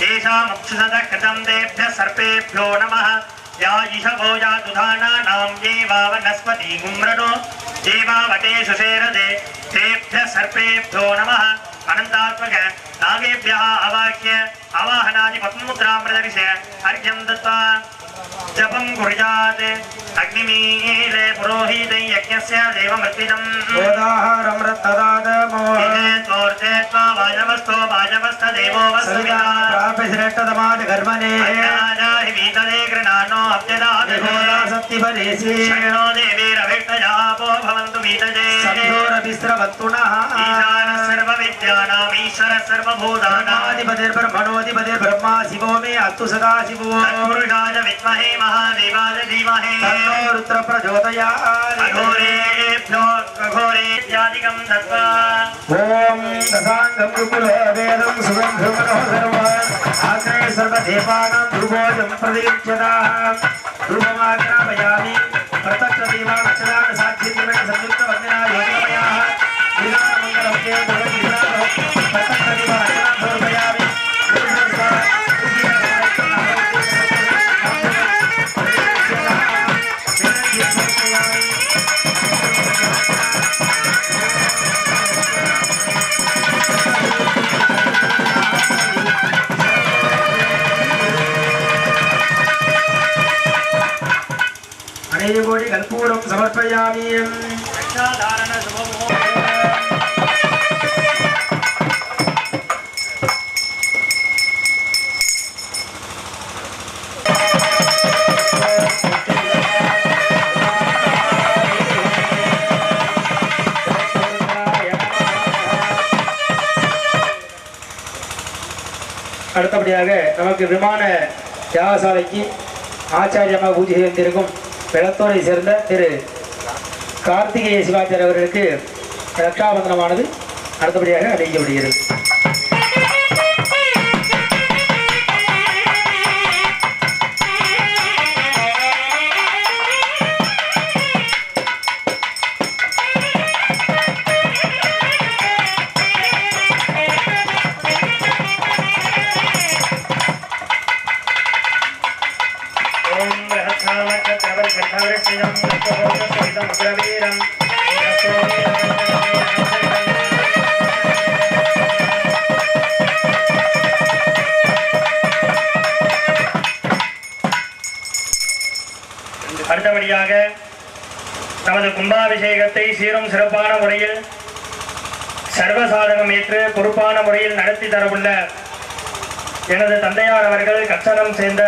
येषामुक्षुषतः कृतं तेभ्यः सर्पेभ्यो नमः या ईशवो यातुधानानां ये वा वनस्पति गुम्रनो ये वा वटेषु शेरदे तेभ्यः सर्पेभ्यो नमः अनन्तात्मक नागेभ्यः अवाक्य आवाहनादि पद्ममुद्रां प्रदर्श्य अर्घ्यं दत्त्वा जपं कुर्यात् अग्निमीले पुरोहिते यज्ञस्य देवमर्पितम् गोदाहारं रत्तदादमो तोर्ते त्वा वाजवस्तो वाजवस्थदेवो वस्विता प्राप्यश्रेष्ठतमाद कर्मणे अज्ञानाहि वीतदे गृणानो अब्जदादे गोदा सत्तिफलेसि शरणो देवीरभिष्टजापो भवन्तु वीतजे सन्धोरभिस्रवत्तुनः ईशानः सर्वविद्यानाम् ईश्वरः सर्वभूतानाम् आदिपतिर्ब्रह्मणोऽधिपतिर्ब्रह्मा शिवो मे अस्तु सदा शिवो तत्पुरुषाय विद्महे महादेवाय धीमहि तन्नो रुद्र प्रचोदयात् अघोरेभ्यो अघोरेभ्यादिकं दत्त्वा ओम दशांगं कुकुलो वेदं सुगन्धं मनोहरं आग्ने सर्वदेवानां ध्रुवोजं प्रदीप्यताम् ध्रुवमाग्रापयामि प्रत्यक्षदेवानक्षदान साक्षित्वेन संयुक्तवन्दना योगमयाः विरामङ्गलौके दुर्विरामः प्रत्यक्षदेवानक्षदान समर्पयामि अनेकोटि कर्पूरं समर्पयामि रक्षाधारण शुभमुहूर्तम् அடுத்தபடியாக நமக்கு விமான யாகசாலைக்கு ஆச்சாரியமாக பூஜை செய்திருக்கும் வெள்ளத்தூரை சேர்ந்த திரு கார்த்திகேய சிவாச்சாரிய அவர்களுக்கு ரக்ஷாபந்தனமானது அடுத்தபடியாக அறிவிக்கப்படுகிறது. அடுத்தபடியாக நமது கும்பாபிஷேகத்தை சீரும் சிறப்பான முறையில் சர்வசாதகம் ஏற்று பொறுப்பான முறையில் நடத்தி தரவுள்ள எனது தந்தையார் அவர்கள் கச்சனம் சேர்ந்த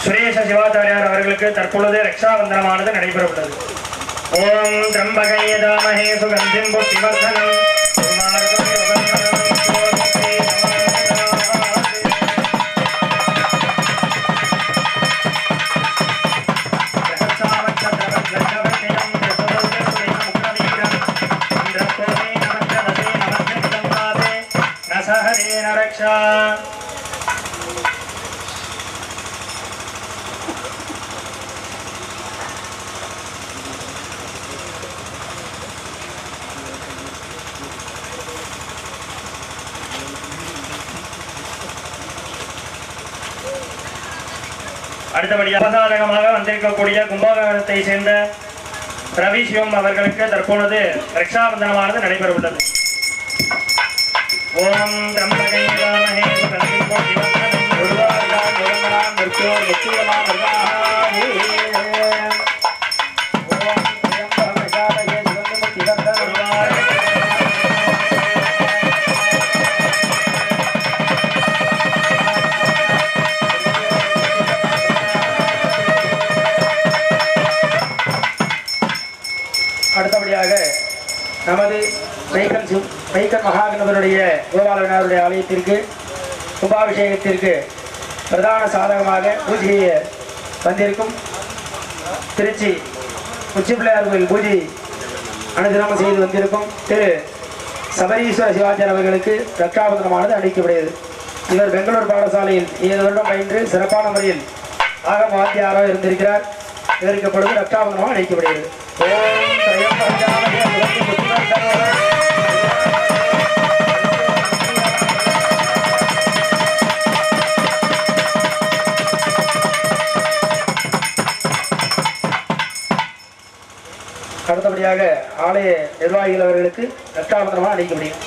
சுரேஷ சிவாச்சாரியார் அவர்களுக்கு தற்பொழுது ரக்ஷாபந்தனமானது நடைபெற உள்ளது. ஓம் திரம்பகை யஜாமஹே சுகந்திம் புஷ்டிவர்தனம் ரக்ஷா. அடுத்தபடியாக அபசாதகமாக வந்திருக்கக்கூடிய கும்பகோணத்தை சேர்ந்த ரவி சிவம் அவர்களுக்கு தற்பொழுது ரக்ஷாபந்தனமானது நடைபெற உள்ளது. ஓம் திரம்பகை யஜாமஹே சுகந்திம் புஷ்டிவர்தனம் குருவார்தான் குருமனாம் மிருத்யோ யக்ஷீயமாம் மிருகாஹே. ஓம் திரியம்பகமசாலயே சுகந்திம் புஷ்டிவர்தனம். அடுத்தபடியாக நமது மைக்கன் மகாகணபருடைய கோபாலனாருடைய ஆலயத்திற்கு கும்பாபிஷேகத்திற்கு பிரதான சாதகமாக பூஜையை வந்திருக்கும் திருச்சி உச்சிப்பிள்ளையார் கோயில் பூஜை அனுதினமும் செய்து வந்திருக்கும் திரு சபரீஸ்வர சிவாச்சாரியர் அவர்களுக்கு ரக்ஷாபந்தனமானது அளிக்கப்படுகிறது. இவர் பெங்களூர் பாடசாலையில் 7 வருடம் பயின்று சிறப்பான முறையில் ஆகம வாத்தியாராக இருந்திருக்கிறார். இவருக்கு பொழுது ரக்ஷாபந்தனமாக அளிக்கப்படுகிறது. ஓம் திரியம்பகமசாலயே சுகந்திம் புஷ்டிவர்தனம். அடுத்தபடியாக ஆலய நிர்வாகிகள் அவர்களுக்கு ரக்ஷாபந்தனமாக அளிக்க முடியும்.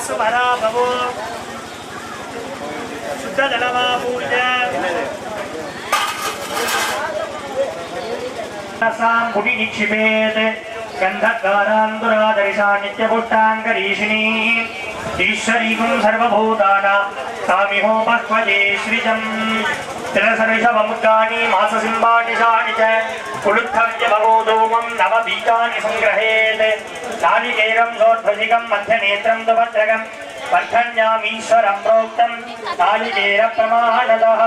सुमराभवो शुद्धजलमापूर्य मुनि निक्षिपेत् गन्धकारान्तुरादर्शा नित्यपुष्टाङ्गरीषिणी ईश्वरीकुं सर्वभूतानां तामिहोपह्वजे श्रिजम् तिलसर्षवमुद्गानि माससिंहानिशानि च कुलुत्थव्य भवोधूमं नवबीजानि सङ्ग्रहेत् नालिकेरं सोऽध्वजिकं मध्यनेत्रं दुभद्रकं वर्धन्यामीश्वरं प्रोक्तं नालिकेरप्रमाणतः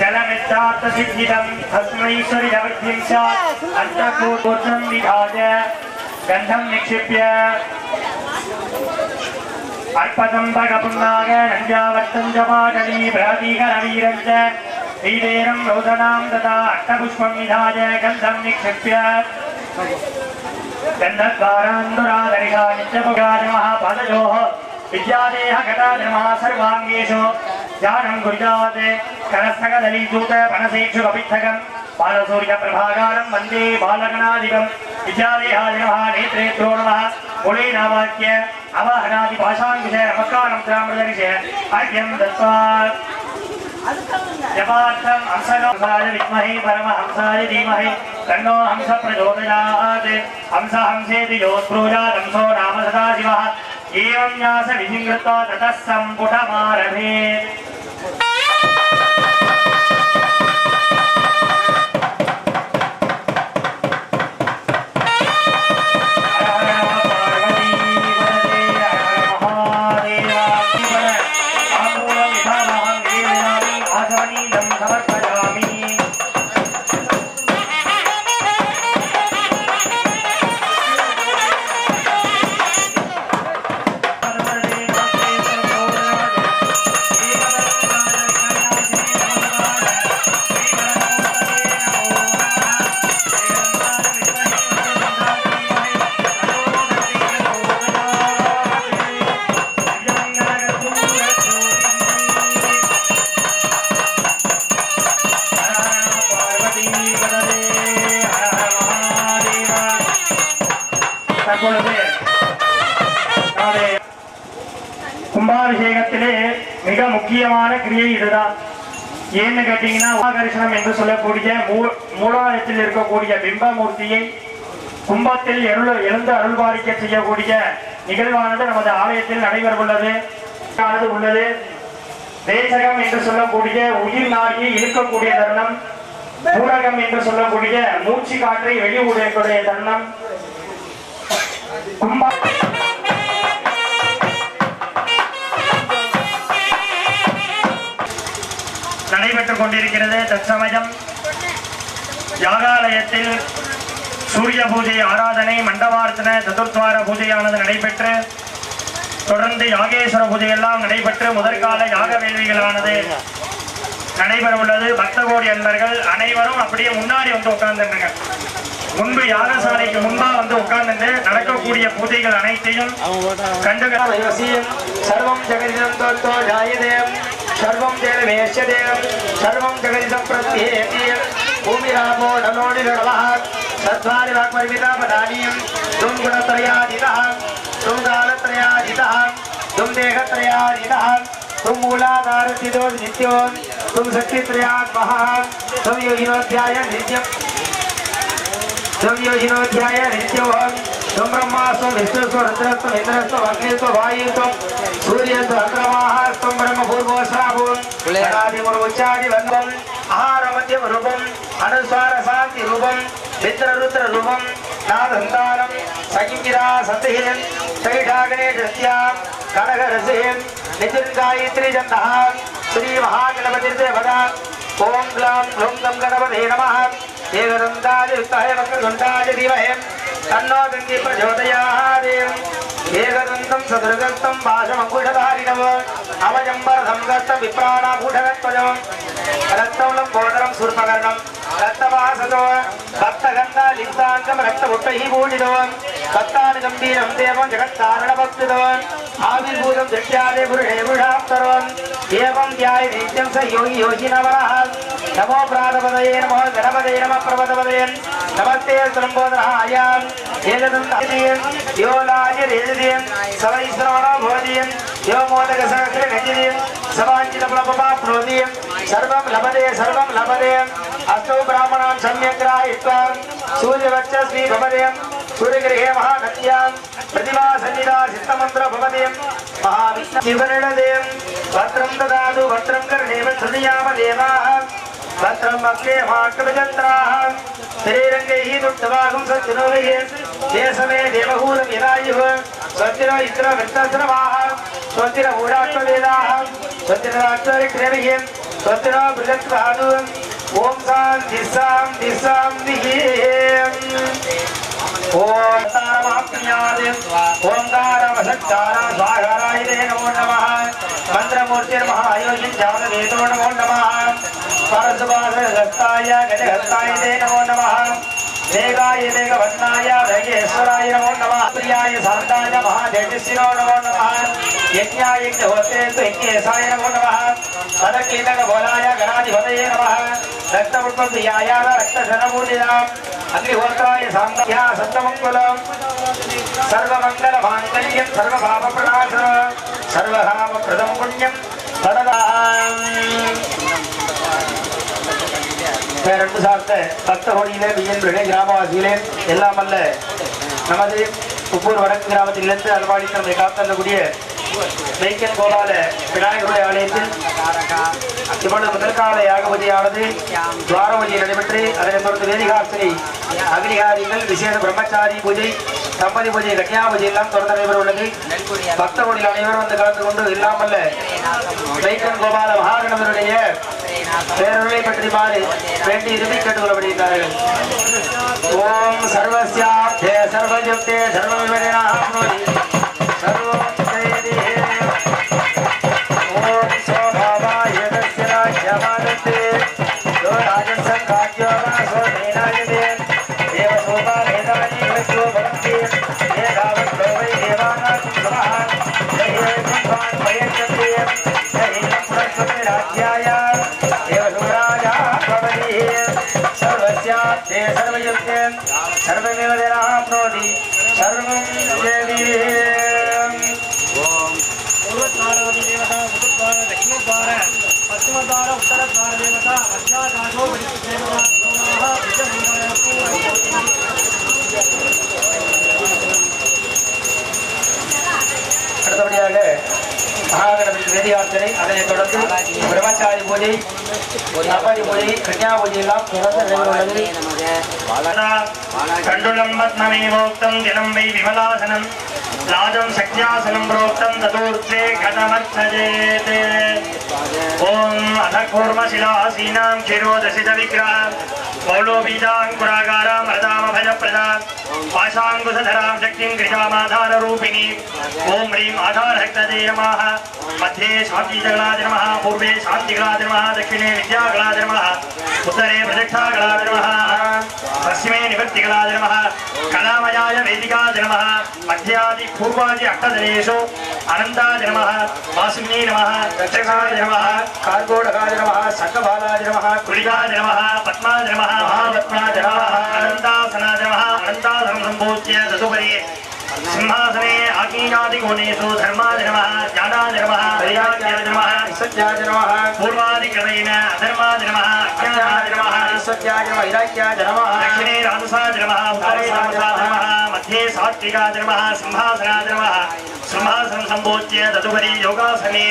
जलमित्तार्थसिद्धिदं तस्मैश्वरिनवृद्धिं स्यात् अन्तःकूर्णं विधाय गन्धं निक्षिप्य अर्पतं भगपुन्नाग नन्द्यावर्तं च पाटली बृहदीकरवीरं च श्रीवेरं रोदनां तथा अट्टपुष्पं विधाय गन्धं निक्षिप्य गन्धद्वारान्दुरादर्शा नित्यपुगादिमः पादयोः विद्यादेह घटादिमः सर्वाङ्गेषु ध्यानं कुर्यात् करस्तकदलीजूत पणसेक्षु कपित्थकं बालसूर्यप्रभागारं वन्दे बालगणादिकं विद्यादेहादिनमः नेत्रेभ्यो नमः मूलेनावाक्य अवहनादि भाषाङ्कुशे नमस्कारं त्रामृतर्षे अर्घ्यं दत्त्वा जपार्थं हंसगोपाय विद्महे परमहंसाय धीमहि तन्नो हंस प्रचोदयात् हंस हंसेति योऽस्पृजात् हंसो नाम सदाशिवः एवं न्यास विधिं कृत्वा ततः सम्पुटमारभेत् கும்பாபிஷேகத்திலே மிக முக்கியமான கிரியை இதுதான். ஏன்னு கேட்டீங்கன்னா உபாகர்ஷணம் என்று சொல்லக்கூடிய மூலாலயத்தில் இருக்கக்கூடிய பிம்பமூர்த்தியை கும்பத்தில் எழுந்து அருள்பாலிக்க செய்யக்கூடிய நிகழ்வானது நமது ஆலயத்தில் நடைபெறவுள்ளது உள்ளது. தேசகம் என்று சொல்லக்கூடிய உயிர் நாடியை இழுக்கக்கூடிய தருணம், பூரகம் என்று சொல்லக்கூடிய மூச்சு காற்றை வெளியூடக்கூடிய தருணம், நடைபெற்றுக் கொண்டிருக்கிறது. தற்சமயம் யாகாலயத்தில் சூரிய பூஜை ஆராதனை மண்டபார்த்தன சதுர்த்வார பூஜையானது நடைபெற்று தொடர்ந்து யாகேஸ்வர பூஜையெல்லாம் நடைபெற்று முதற்கால யாக வேள்விகளானது நடைபெற உள்ளது. பக்த கோடி அன்பர்கள் அனைவரும் அப்படியே முன்னாடி வந்து உட்கார்ந்துருங்க. முன்பு யாகசாலைக்கு முன்பா வந்து உட்கார்ந்து நடக்கக்கூடிய பூஜைகள் அனைத்தையும் கண்டு சர்வம் ஜெகதிதம் தோத்தோ ஜாயதேம் சர்வம் ஜெகதேஷதேம் சர்வம் ஜெகதிதம் பிரத்யேதேம் பூமிராமோ நமோடி நமஹ சத்வாரி வாக்மரிமிதாபதானியம் தும் குணத்ரயாதிதः தும் காலத்ரயாதிதः தும் தேகத்ரயாதிதः तुम मूलाधारसिद्धो नित्यो तुम शक्तित्रयात्मः तुम योगिनोऽध्याय नित्यं तुम योगिनोऽध्याय नित्यो तुम ब्रह्मास्व विष्णुस्व रुद्रस्व इन्द्रस्व अग्निस्व वायुस्व सूर्यस्व अग्रमाः तुम ब्रह्म पूर्वोऽश्रावो अनादिमुच्चादि वन्दम् आहारमध्यम रूपम् अनुस्वार शान्ति रूपम् मित्ररुद्र रूपम् नादन्तारम् सकिंगिरा सतिः सैषागणे दृष्ट्या कनकरसिः नितिन गायत्री जन्तः श्री महागणपतिर्ते वदा ओम ग्लां ग्लूं गं गणपते नमः एकदन्ताय वक्रतुण्डाय धीमहि तन्नो गङ्गे प्रचोदयात् एकदन्तं सदृगस्तं भाषमङ्कुशधारिणम् अवजम्बरधं गस्तं विप्राणाभूषणत्वजं रक्तौलं गोदरं सूर्पकर्णं रक्तवासतो भक्तगन्धा लिप्ताङ्गं रक्तभुट्टैः भूषितो भक्तानि गम्भीरं देवं जगत्कारणभक्तितो आविर्भूतं दृष्ट्यादे पुरुषे पुरुषाप्तरम् एवं ध्याय नित्यं स योगी योगिनवरः नमो प्रातपदये नमो गणपतये नमः प्रपदपदये नमस्ते संबोधनायां एतदन्तादियं यो लाजरेदियं सवैश्रवणो भवदियं यो मोदकसहस्रगतियं सवाञ्छितफलपमाप्नोतियं सर्वं लभते अष्टौ ब्राह्मणान् सम्यग्राहीत्वा सूर्यवच्चस्वी भवदेयं सूर्यगृहे महानद्यां प्रतिमासन्निधा सिद्धमन्त्र भवदेयं महाविष्णुविवरणदेयं भद्रं ददातु भद्रं कर्णेव शृणुयाम देवाः भद्रं वक्रे माकृतजन्त्राः शरीरङ्गैः दुष्टवागं सज्जनोभिः देशमे देवहूलं यदायुः स्वस्तिनो इन्द्रो वृत्तश्रवाः स्वस्तिनो मूढात्मवेदाः स्वस्तिनो राष्ट्रविक्रमिः स्वस्तिनो बृहत्साधु ओम शांति शांति शांति ओम तारमहाप्रियादे ओंकारमसच्चारा स्वाहाराय नमो नमः मंत्रमूर्तिर्महायोगिं जातवेदो नमो नमः परशुभासहस्ताय गजहस्ताय नमो नमः मेघाय मेघवर्णाय वेगेश्वराय नमो नमः प्रियाय शान्ताय महादेवस्यो नमो नमः यज्ञाय यज्ञहोत्रे यज्ञेशाय नमो नमः पदकीलकबोलाय गणाधिपतये नमः रक्तपुष्पप्रियाय रक्तधनमूर्तिनाम् अग्निहोत्राय शान्ताय सप्तमङ्गलम् सर्वमङ्गलमाङ्गल्यं सर्वपापप्रणाशनं सर्वकामप्रदं पुण्यं ரெண்டு சார்த்த பக்த கோடியிலே வியன்பர்களே கிராமவாசிகளே எல்லாம் அல்ல நமது உப்பூர் வடக்கு கிராமத்திலிருந்து அல்வாடிக்கு நம்மை காத்தள்ளக்கூடிய மெய்க்கன் கோபால விநாயகருடைய ஆலயத்தில் இவ்வளவு முதல் கால யாகபதியானது துவாரபதியை நடைபெற்று அதனைத் தொடர்ந்து வேதிகார்த்தனை அக்னிகாரிகள் விசேஷ பிரம்மச்சாரி பூஜை தம்பதி பூஜை கன்யா பூஜை எல்லாம் தொடர்ந்து நடைபெற உள்ளது பக்த கோடியில் அனைவரும் வந்து கலந்து கொண்டு இல்லாமல்ல மெய்க்கன் கோபால மகாகணவருடைய பேரருளை பற்றி மாறி வேண்டி இறுதி கேட்டுக்கொள்ளப்படுகிறார்கள் ஓம் சர்வஸ்யாப்தே சர்வயுக்தே சர்வவிவரணாப்னோதி சர்வோக்தேதி ஓம் சோபாவாய தஸ்ய ராஜ்யமாதத்தே யோ ராஜசம் ராஜ்யோகாசோ மேனாயதே தேவசோபா வேதானி விரஜோ பவந்தி ஏதாவத் வை தேவானாம் சுமஹ ஜயே சிவான் பயஞ்சந்தே ஜயே பிரஸ்வதி ராஜ்யாய सर्वस्याप्ते सर्वयुक्ते सर्वमेव जनाप्नोति सर्वं देवी ओम पूर्वद्वारादि देवता चतुर्द्वार दक्षिणद्वार पश्चिमद्वार उत्तरद्वार देवता मध्याकाशो देवता सोमः அடுத்தபடியாக மகாகணபதி வேதியார்த்தனை அதனைத் தொடர்ந்து பிரம்மச்சாரி பூஜை தம்பதி பூஜை கன்யா பூஜை எல்லாம் தொடர்ந்து நடைபெறுகிறது கண்டுலம் பத்மமேவோக்தம் தினம் வை விமலாசனம் ராஜம் சக்யாசனம் புரோக்தம் ததூர்த்தே கதமர்த்தஜேதே ஓம் அதகூர்மசிலாசீனாம் க்ஷீரோதசித விக்ரஹ மௌலோபீஜாங்குராகாராம் ரதாமபயப்பிரதாம் பாஷாங்குசधरां शक्तिं कृशामाधाररूपिणी ओम ह्रीं आधारहक्तदे नमः मध्ये शान्तिजगलाय नमः पूर्वे शान्तिगलाय नमः दक्षिणे विद्यागलाय नमः उत्तरे प्रतिष्ठागलाय नमः पश्चिमे निवृत्तिगलाय नमः कलामयाय वेदिकाय नमः मध्यादि पूर्वादि अष्टदलेषु अनन्ताय नमः वासुन्ये नमः दक्षकाय नमः कार्गोडकाय नमः शङ्खबालाय नमः कुलिकाय नमः पद्माय नमः महापद्माय नमः अनन्तासनाय नमः अनन्तासनं सम्पूज्य तदुपरि सिंहासने आकीनादिकोणेषु धर्माय नमः ज्ञानाय नमः वैराग्याय नमः सत्याय नमः पूर्वादिक्रमेण अधर्माय नमः अज्ञानाय नमः सत्याय नमः वैराग्याय नमः दक्षिणे राजसाय नमः उत्तरे राजसाय नमः मध्ये सात्विकाय नमः सिंहासनाय नमः सिंहासनं सम्पूज्य तदुपरि योगासने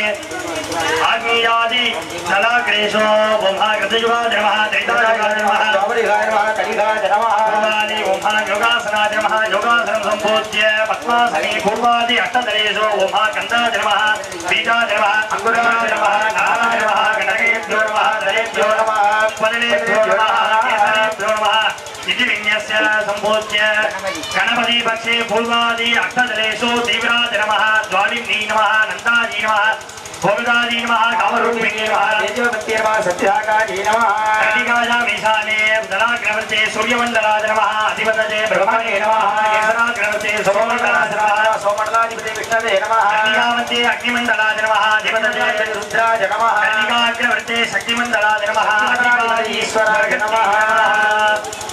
आग्नेयादि जलाग्रेषु ब्रह्माकृतयुगाय नमः त्रैतायुगाय नमः द्वापरयुगाय नमः कलियुगाय नमः पूर्वादि ब्रह्मा योगासनाय नमः योगासनं सम्पूज्य पद्मासने पूर्वादि अष्टदलेषु ब्रह्मा कन्दाय नमः बीजाय नमः अंकुराय नमः नाराय नमः गणकेभ्यो नमः दलेभ्यो नमः पदलेभ्यो नमः केसरेभ्यो नमः इति विन्यस्य सम्पूज्य गणपति पक्षे पूर्वादि अष्टदलेषु तीव्राय नमः ज्वालिनी नमः नन्दाजी नमः गोविदादी नमः कामरूपिणे नमः तेजोपत्ये नमः सत्याकाशे नमः कलिकायामीशाने दलाग्रवर्ते सूर्यमण्डलाय नमः अधिपतये ब्रह्मणे नमः केसराग्रवर्ते सोममण्डलाय नमः सोममण्डलाधिपते विष्णवे नमः कलिकावते अग्निमण्डलाय नमः अधिपतये रुद्राय नमः कलिकाग्रवर्ते शक्तिमण्डलाय नमः अधिपतये ईश्वराय नमः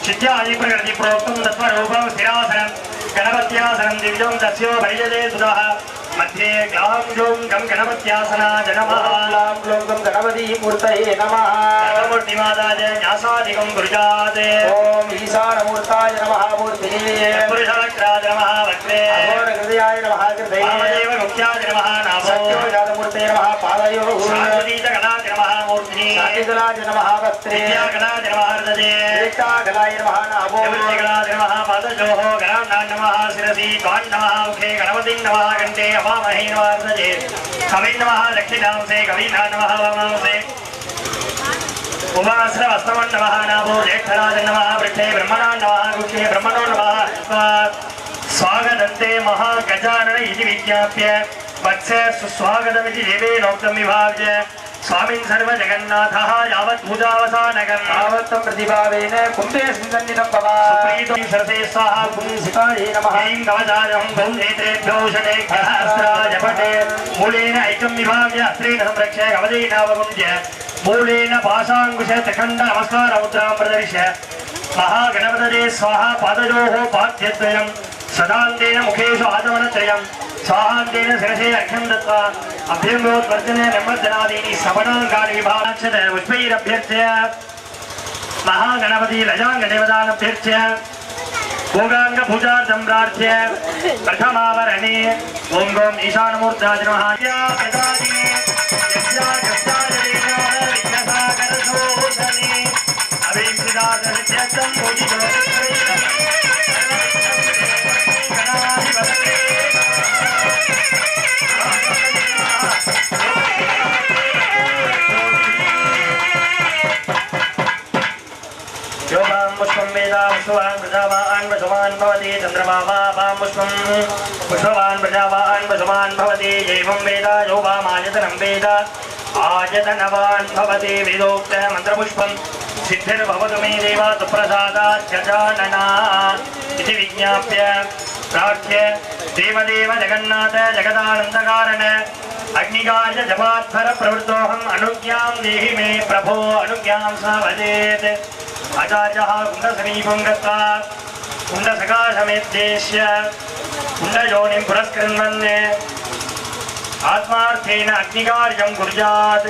शित्यादि प्रकृति प्रोक्तं तत्त्वरूपं स्थिरासनं गणपत्यासनं दिव्यं तस्यो भैजते सुतः मध्ये ग्लां ग्लूं गं गणपत्यासनाय नमः ग्लां ग्लूं गं गणपति मूर्तये नमः मूर्तिमादाय न्यासादिकं गुरुजाते ओम ईशानमूर्ताय नमः मूर्तये पुरुषवक्त्राय नमः वक्त्रे अघोरहृदयाय नमः हृदये वामदेव गुप्त्याय नमः नाभो सत्योजातमूर्तये नमः पादयोः शान्तिगणाय नमः मूर्तिः शान्तिगणाय नमः वक्त्रे विद्यागणाय नमः हृदये विद्यागणाय नमः नाभो निवृत्तिगणाय नमः पादयोः गणानाय नमः शिरसि त्वां नमः मुखे गणपतिं नमः कण्ठे अपामहे नमः हृदये कविं नमः दक्षिणांसे कवीनां नमः वामांसे उमाश्रवस्तमं नमः नाभो ज्येष्ठराज नमः वृक्षे ब्रह्मणां नमः गुह्ये ब्रह्मणो नमः स्वागतन्ते महागजानन इति विज्ञाप्य वत्स सुस्वागतमिति देवेनोक्तं विभाव्य स्वामिन् सर्वजगन्नाथः यावत् पूजावसानगं यावत्तं प्रतिभावेन कुम्भे सुन्दन्दितं भवा सुप्रीतो सरसे स्वाहा पुंसिकायै नमः ऐं कवचाजं गौ नेत्रेभ्यो षडेभ्यः अस्त्राय पटे मूलेन ऐकं विभाव्य अस्त्रेण संरक्ष्य कवचेनावमुञ्च्य मूलेन पाशाङ्कुश त्रिखण्ड नमस्कारमुद्रां प्रदर्श्य महागणपतये स्वाहा पादयोः पाद्यद्वयं सदान्तेन मुखेषु आचमनत्रयं स्वाहान्तेन शिरसे अर्घ्यं दत्त्वा अभ्यङ्गोत्वर्जने निर्मर्जनादीनि श्रवणाङ्गानि विभाक्षत पुष्पैरभ्यर्च्य महागणपति लजाङ्गदेवतानभ्यर्च्य भोगाङ्गपूजार्थं प्रार्थ्य प्रथमावरणे ॐ गों ईशानमूर्ताय नमः पुष्पं वेदा पुष्पवान् प्रजावान् वसुमान् भवति चन्द्रमावां पुष्पं पुष्पवान् प्रजावान् वसुमान् भवति एवं वेद यो वामायतनं वेद आयतनवान् भवति वेदोक्त मन्त्रपुष्पं सिद्धिर्भवतु मे देव सुप्रसादात् गजानना इति विज्ञाप्य प्रार्थ्य देवदेव जगन्नाथ जगदानन्दकारण अग्निकार्य जपात्फर प्रवृत्तोऽहम् अनुज्ञां देहि मे प्रभो अनुज्ञां सावदेत् आचार्यः कुण्डसमीपं गत्वा कुण्डसकाशमेद्देश्य कुण्डयोनिं पुरस्कृण्वन् आत्मार्थेन अग्निकार्यं कुर्यात्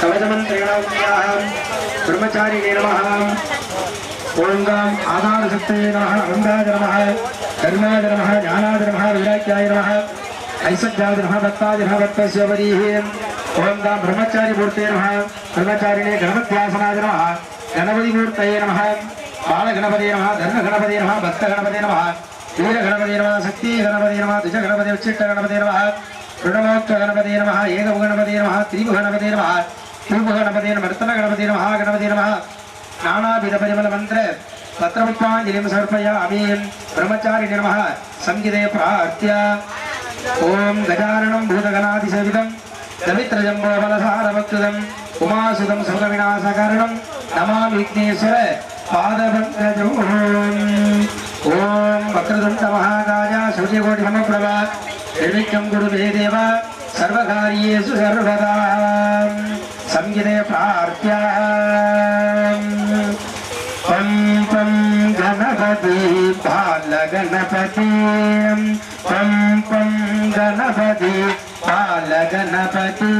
कवचमन्त्रेणाः ब्रह्मचारिणे नमः ओंगाम आधारशक्तये नमः आनन्दाय नमः कर्माय नमः ज्ञानाय नमः वैराग्याय नमः ऐश्वर्याय नमः भक्ताय नमः भक्तस्य वरीः ओंगाम ब्रह्मचारी मूर्तये नमः ब्रह्मचारिणे गणपत्यासनाय नमः गणपति मूर्तये नमः बाल गणपति नमः धर्म गणपति नमः भक्त गणपति नमः वीर गणपति नमः शक्ति गणपति नमः द्विज गणपति उच्चिष्ट गणपति नमः प्रणमोक्त गणपति नमः एक गणपति नमः त्रिभुव गणपति नमः त्रिभुव गणपति नमः रत्न गणपति नमः गणपति नमः नानाविध परिमल मंत्र पत्रपुष्पाञ्जलिं समर्पयामि ब्रह्मचारिणे नमः संगीते प्रार्थ्य ओम गजाननं भूतगणाधिसेवितं दमित्रजम्बोबलसारभक्तुदम् उमासुतं सर्वविनाशकारणं नमामि विघ्नेश्वर पादपङ्कजम् ओम वक्रतुण्ड महाकाय सूर्यकोटिसमप्रभा निर्विघ्नं कुरु मे देव सर्वकार्येषु सर्वदा संगीते प्रार्थ्य पं पं गणपति बालगणपति पं पं गणपति बालगणपति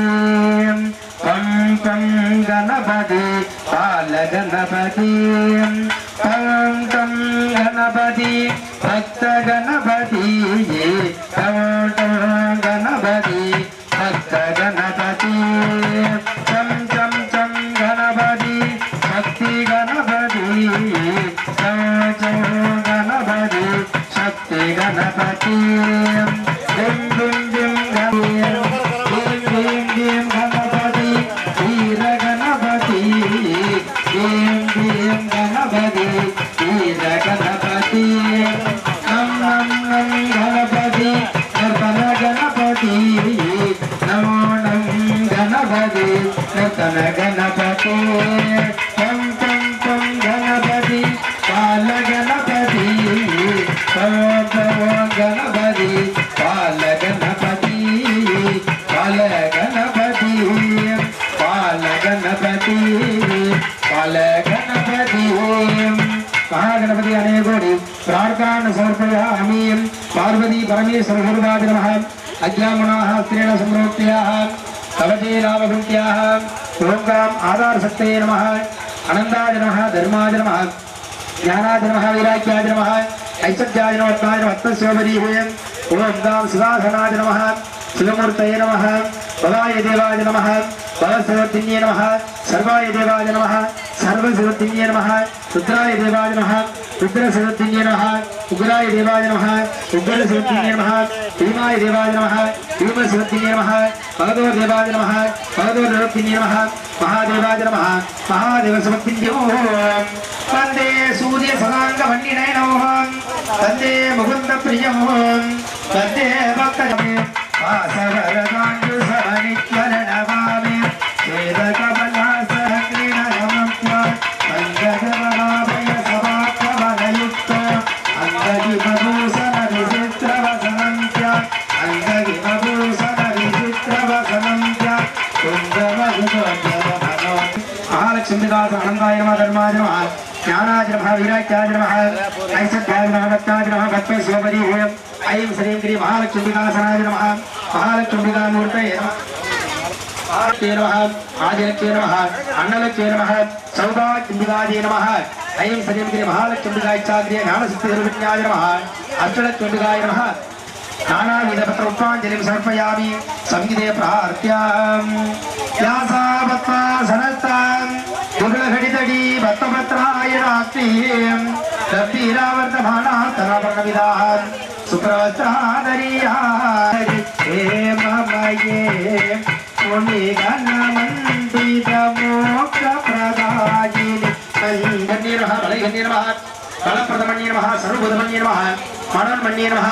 पं पं गणपति बालगणपति पं पं गणपति भक्तगणपति तं तं गणपति भक्तगणपति चं चं चं गणपति शक्ति गणपति चं चं गणपति शक्ति गणपति डिं डिं डिं गणपति गणपति तम तम तम गणपति काल गणपति तम तम गणपति काल गणपति काल गणपति काल गणपति काल गणपति महागणपति अनेकोटि प्रार्थना समर्पयामि पार्वती परमेश्वर गुरुवाद नमः अज्ञामनाः स्त्रीण संप्रोक्त्याः कवचे लाभभृत्याः ओंकाम आधार शक्तये नमः अनंताय नमः धर्माय नमः ज्ञानाय नमः वैराग्याय नमः ऐश्वर्याय नमः रत्नाय नमः तस्योपरीहे ओम दाम शिवासनाय नमः शिवमूर्तये नमः भवाय देवाय नमः भवसर्वज्ञे नमः सर्वाय देवाय नमः सर्वसर्वज्ञे नमः रुद्राय देवाय नमः रुद्रसर्वज्ञे नमः उग्राय देवाय नमः उग्रसर्वज्ञे नमः भीमाय देवाय नमः भीमसर्वज्ञे नमः भगवतो देवाय नमः भगवतो सर्वज्ञे नमः महादेवाय नमः महादेवसर्वज्ञो वन्दे सूर्य सदांग वन्निनयनो वन्दे मुकुन्द प्रियो वन्दे भक्तजने वासवरदांगु सवनित्यरणवामि वेदकमलासहक्रीणनमत्वा पङ्कजमहाभय समाप्तवनयुक्त अङ्गगिमभूषण विचित्रवसनन्त्य अङ्गगिमभूषणविचित्रवसनन्त्य कुन्दमगुणोद्यमनो महालक्ष्मीदास आनन्दाय नमः धर्माय नमः ज्ञानाय नमः वीराख्याय नमः ऐश्वर्याय नमः भक्ताय नमः भक्तस्योपरीहे ऐं श्रीं क्रीं महालक्ष्मीदासनाय नमः महालक्ष्मीदामूर्तये नमः नमः आदिलक्ष्मी नमः अन्नलक्ष्मी नमः सौभाग्यम्बिकायै नमः ऐं श्रीं क्रीं महालक्ष्मीदायचाग्र्ये ज्ञानसिद्धिर्विज्ञाय नमः अष्टलक्ष्मीदाय नमः नानाविधपत्रोत्पाञ्जलिं समर्पयामि संगीते प्रार्थ्यां यासा बत्वा सनस्तां युगलघटितडी भक्तपत्राय रात्रिं रब्बीरावर्तमाना तरापकविदाः सुप्रवस्त्रादरीयाः हे ममये मुनिगणमण्डितमोक्षप्रदायिनि कन्यन्ये नमः बलैकन्ये नमः बलप्रदमन्ये नमः सर्वभूतमन्ये नमः मनोन्मन्ये नमः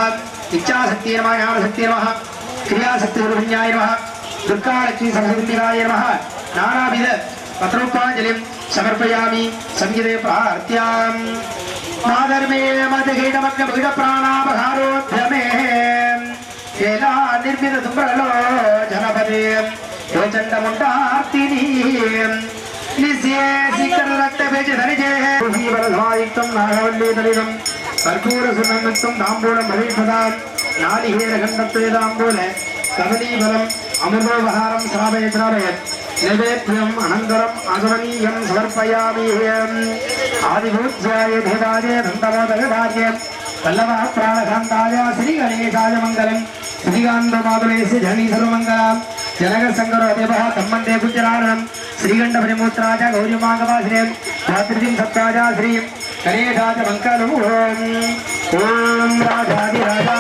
इच्छाशक्ति नमः ज्ञानशक्ति नमः क्रियाशक्तिर्विज्ञाय नमः दुर्गालक्ष्मी सरस्वतीय नमः नानाविध पत्रोपाञ्जलिं समर्पयामि संगीते प्रार्थ्यां माधर्मे मदगीडमग्नभीडप्राणापहारोद्यमे केला निर्मित दुम्बरलो जनपदे योचण्डमुण्डार्तिनी निस्ये शिखररक्तबीजधनिजे बलधायुक्तं नागवल्लीदलितं कर्पूरसुनन्दं ताम्बूलं भवेत्सदा नालिहेरगण्डत्वेदाम्बूल कदलीफलम् अमृतोपहारं श्रावयत् नैवेद्यम् अनन्तरम् आचमनीयं समर्पयामि आदिभूज्याय देवाय धन्तमोदगदाय वल्लभः प्राणकान्ताय श्रीगणेशाय मङ्गलम् श्रीकान्तमाधुरेस्य जनी सर्वमङ्गलम् जनकसङ्करोदेवः तम्मन्दे गुजराणम् श्रीगण्डपरिमूत्राय गौरीमाङ्गवासिने भातृतिं सप्ताय श्री गणेशाय मङ्गलम् ॐ राजाधिराजा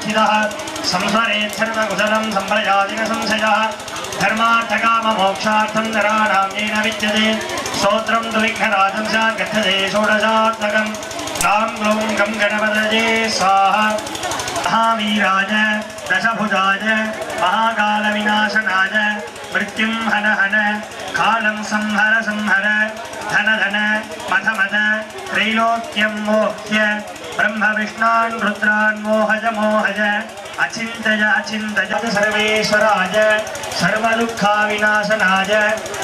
स्थितः संसारेत् सर्वकुशलं सम्प्रजातिन संशयः धर्मार्थकाममोक्षार्थं नराणां येन विद्यते स्तोत्रं तु विघ्नराजं स्यात् गच्छते षोडशात्मकं रां ग्लौं गं गणपतये स्वाहा महावीराय दशभुजाय महाकालविनाशनाय मृत्युं हन हन कालं संहर संहर धन धन मथ मथ त्रैलोक्यं मोह्य ब्रह्म विष्णान् रुद्रान् मोहज मोहज अचिन्तय अचिन्तय सर्वेश्वराय सर्वदुःखविनाशनाय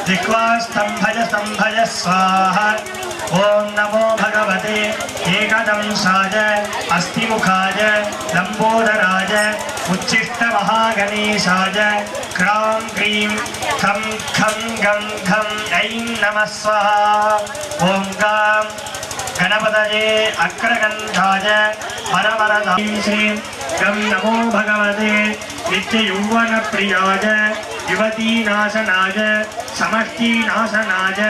जिह्वास्तम्भज स्तम्भज स्वाहा ॐ नमो भगवते एकदंशाय अस्थिमुखाय लम्बोदराय उच्छिष्टमहागणेशाय क्रां क्रीं खं खं गं खं ऐं नमः स्वाहा ॐ गां गणपतये अग्रगण्ठाय परमरदां श्रीं गं नमो भगवते नित्ययौवनप्रियाय युवतीनाशनाय समष्टिनाशनाय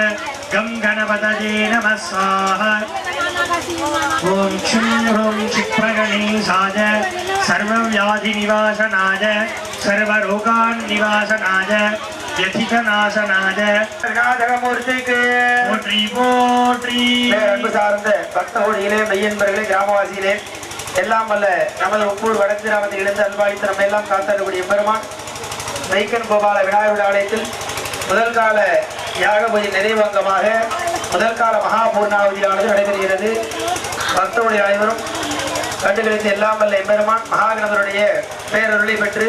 गं गणपतये नमः स्वाहा ॐ क्षं ह्रूं क्षिप्रगणेशाय सर्वव्याधिनिवासनाय सर्वरोगान्निवासनाय व्यथितनाशनाय விநாயகமூர்த்திக்கு போற்றி போற்றி அன்பு சார்ந்த பக்த கோடிகளே மெய்யன்பர்களே கிராமவாசிகளே எல்லாம் வல்ல நமது ஒப்பூர் வடக்கு கிராமத்தில் இருந்து அல்வாய்த்து நம்ம எல்லாம் காத்தரக்கூடிய பெருமான் மைக்கன் கோபால விநாயகர் ஆலயத்தில் முதல் கால யாக பூஜை நிறைவங்கமாக முதல் கால மகாபூர்ணாவதியானது நடைபெறுகிறது. பக்தருடைய அனைவரும் கண்டுகளித்து எல்லாம் வல்ல எம்பெருமான் மகாகணவருடைய பேரருளை பெற்று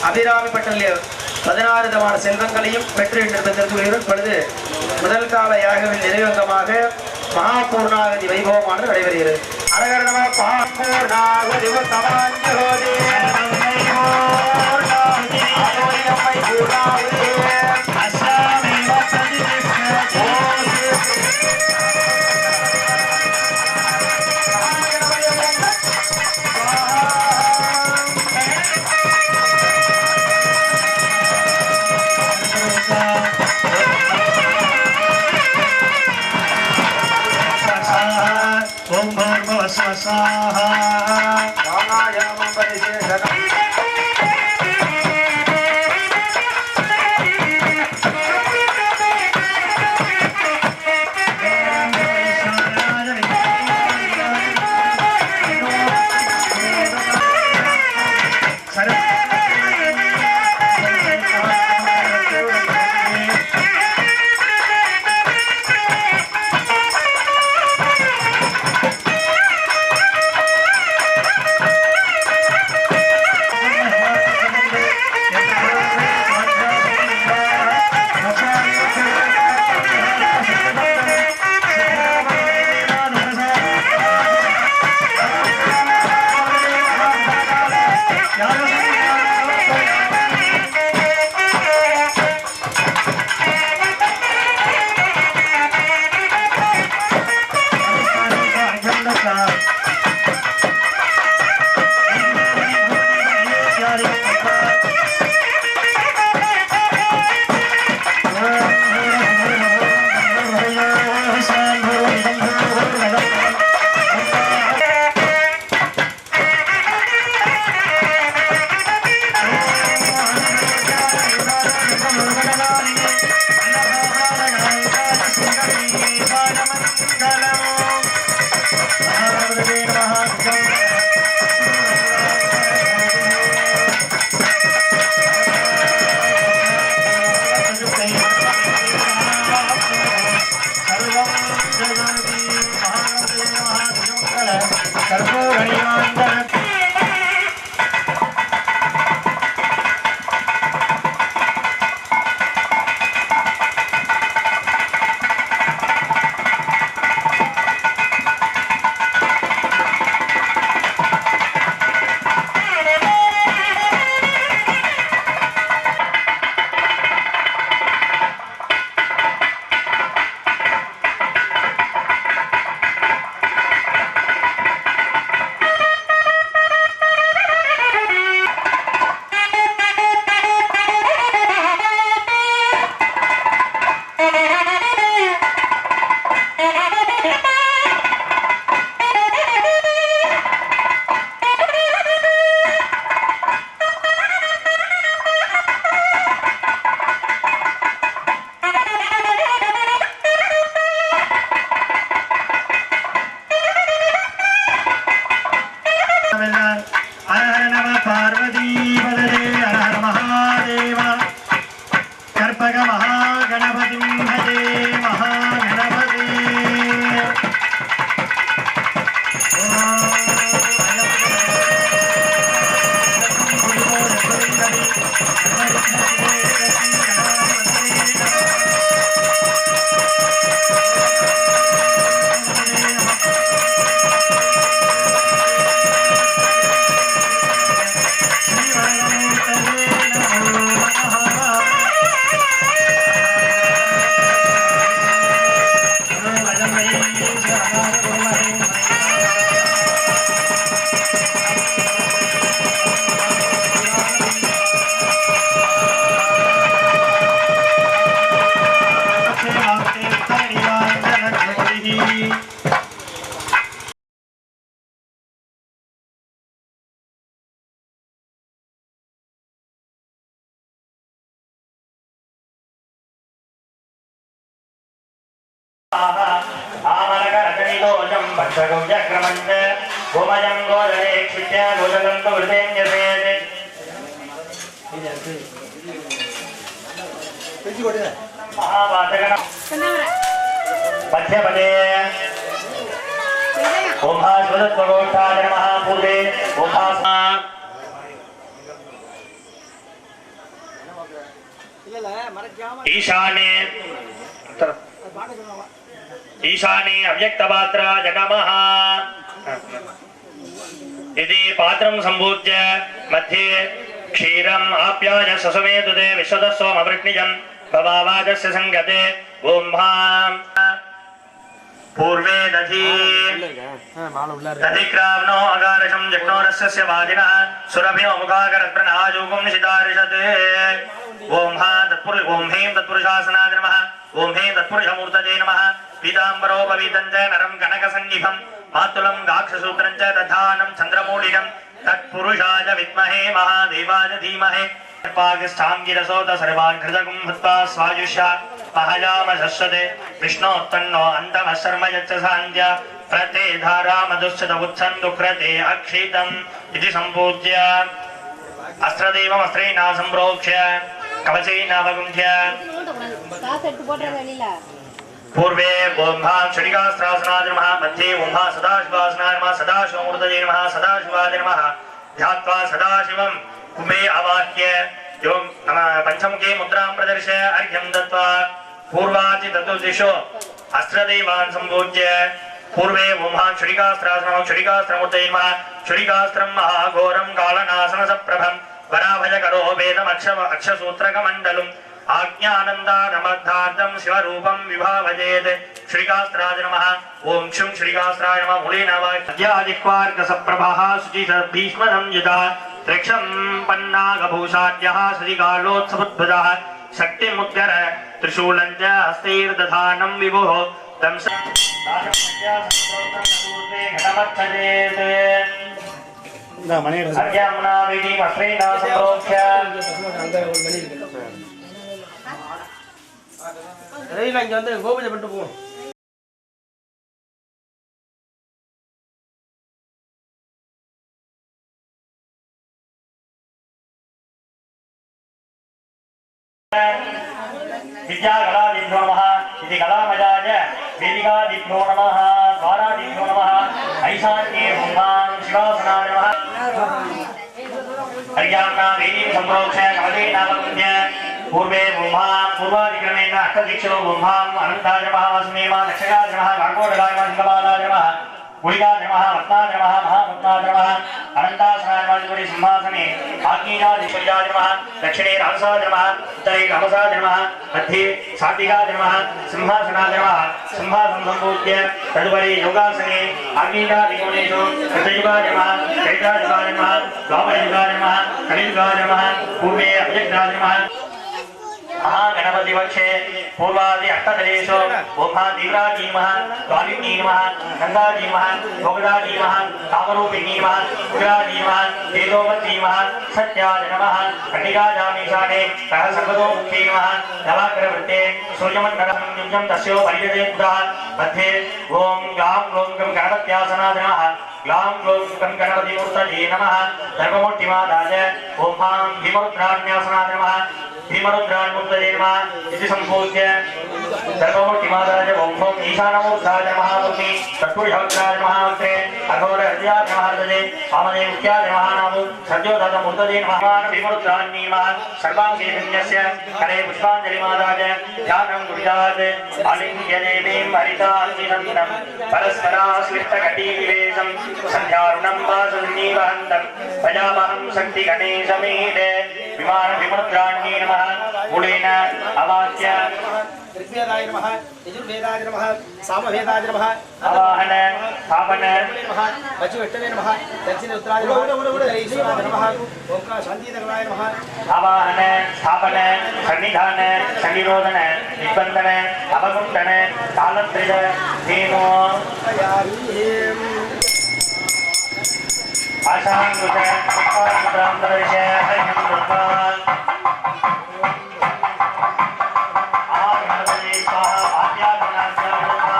அபிராமி பட்டலில் 16 விதமான செல்வங்களையும் பெற்று என்று பொழுது முதல் கால யாகவின் நிறைவங்கமாக மகாபூர்ணாவதி வைபவமானது நடைபெறுகிறது. அரகர நம மகாபூர்ணாவதி ओम भर्गव स्वाहा प्राणायामं परिशेषणम् आमलकरतनिदोजं भक्षगौजक्रमञ्च गोमयं गोदरे क्षित्य गोजगन्तु वृतेन्यसेत् महावाचकन मध्यपदे ओंभास्वदत्वगोष्ठाय नमः पूर्वे ओंभास्मा ईशाने ईशाने अव्यक्तपात्राय नमः इति पात्रं सम्पूज्य मध्ये क्षीरम् आप्याय ससमेतुते विश्वदस्सोमवृष्णिजं भवावाजस्य संगते ओं भां पूर्वे दधिक्राव्नो अगारशं जग्नोरस्य वादिनः सुरभिनो मुखाकरत्प्रणाजूगुं निशितारिषते ओं ह्रीं तत्पुरुषासनाय नमः ओं ह्रीं तत्पुरुषमूर्तये नमः पीताम्बरोपवीतं च नरं कनकसन्निभं मातुलं गाक्षसूत्रं च दधानं चन्द्रमूलिनं तत्पुरुषाय विद्महे महादेवाय धीमहि पाकिष्ठाङ्गिरसोत सर्वान् घृतगुं भूत्वा स्वायुष्या महयामशस्यते विष्णोत्तन्नो अन्तमशर्म यच्च सान्ध्य प्रते धारामधुश्चत उत्सन्दुक्रते अक्षितम् इति सम्पूज्य अस्त्रदेवमस्त्रेण सम्प्रोक्ष्य कवचेन अवगुण्ठ्य पूर्वे ओंभां षडिकास्त्रासनाय नमः मध्ये ओंभा सदाशिवासनाय नमः सदाशिवमूर्तये नमः सदाशिवाय नमः ध्यात्वा सदाशिवं कुम्भे आवाह्य यो पंचमुखे मुद्रां प्रदर्श्य अर्घ्यं दत्त्वा पूर्वाचि चतुर्दिशो अस्त्रदेवान् सम्पूज्य पूर्वे ओंभां षडिकास्त्रासनाय षडिकास्त्रमूर्तये नमः षडिकास्त्रं महाघोरं कालनाशनसप्रभं वराभयकरो वेदमक्षसूत्रकमण्डलम् आज्ञानन्दानमद्धार्थं शिवरूपं विभावजेत् श्रीकास्त्राय नमः ओं क्षुं श्रीकास्त्राय नमः मूलेनावाज्ञादिक्वार्कसप्रभः शुचिभीष्मदं युतः त्रिक्षं पन्नागभूषाद्यः श्रीकालोत्सवोद्भुतः शक्तिमुद्गर त्रिशूलं च हस्तैर्दधानं विभुः दंस अर्घ्यम्ना विधिमस्त्रेण सम्प्रोक्ष्य இங்க வந்து கோபூஜை பண்ணிட்டு போவோம். विद्याकलादिभ्यो नमः इति कलामयाय वेदिकादिभ्यो नमः द्वारादिभ्यो नमः ऐशान्ये ओंभां शिवासनाय नमः अर्घ्याम्ना वेदीं सम्प्रोक्ष्य कवचेनावगुण्य पूर्वे ओंभां पूर्वादिक्रमेण अष्टदिक्षो ओंभां अनन्ताय नमः वासुदेवाय दक्षिणाय नमः काकोटकाय नमः सिंहबालाय नमः गुलिकाय नमः रत्नाय नमः महारत्नाय नमः अनन्तासनाय नमः सिंहासने आग्नेयादिशयाय नमः दक्षिणे राजसाय नमः उत्तरे रामसाय नमः मध्ये सात्विकाय नमः सिंहासनाय नमः सिंहासनं सम्पूज्य तदुपरि योगासने आग्नेयादिकोणेषु कृतयुगाय नमः चैत्रायुगाय नमः द्वापरयुगाय नमः कलियुगाय नमः पूर्वे अव्यक्ताय नमः महागणपति पक्षे पूर्वादि अष्टदलेषु ओंभा तीव्राजी नमः द्वालिनी नमः गंगाजी नमः भोगदाजी नमः कामरूपिणी नमः उग्राजी नमः तेजोवती नमः सत्याय नमः कटिकाजामीशाने सहस्रपदोमुखी नमः नवाग्रवृत्ते सूर्यमण्डलं युज्यं तस्यो परिजते पुरः मध्ये ओं ग्लां ग्लौं गणपत्यासनाय नमः ग्लां ग्लौं गणपतिमूर्तये नमः सर्वमूर्तिमादाय ओंभां भीमरुद्रान्यासनाय नमः भीमरुद्रान्मूर्तये नमः इति सम्पूज्य सर्वमूर्तिमादाय ओं ईशानमूर्ताय नमः मुनि तत्पुरुषवक्त्राय नमः वक्त्रे अघोरहृदयाय नमः हृदये वामदेव्याय नमः नामो सद्योदातमूर्तये नमः भीमरुद्रान्ये नमः सर्वाङ्गे पुण्यस्य करे पुष्पाञ्जलिमादाय ध्यानं गुरुजात् आलिङ्ग्य देवीं हरिताङ्गिनन्दनं परस्पराश्लिष्टकटीनिवेशं सन्ध्यारुणं वासुन्नीवहन्तं भजामहं शक्तिगणेशमीडे विमानविमुद्राण्ये नमः मूलेन अवाच्य ऋग्वेदाय नमः यजुर्वेदाय नमः सामवेदाय नमः आवाहन स्थापन आवाहन स्थापन सन्निधान सन्निरोधन निबंधन अवकुंठन कालत्रिद धेनो आशांकुश मुद्रांतरविष हरिहंद्रपाल आत्मनवले स्वाहा आद्यागुणाद्यागुणा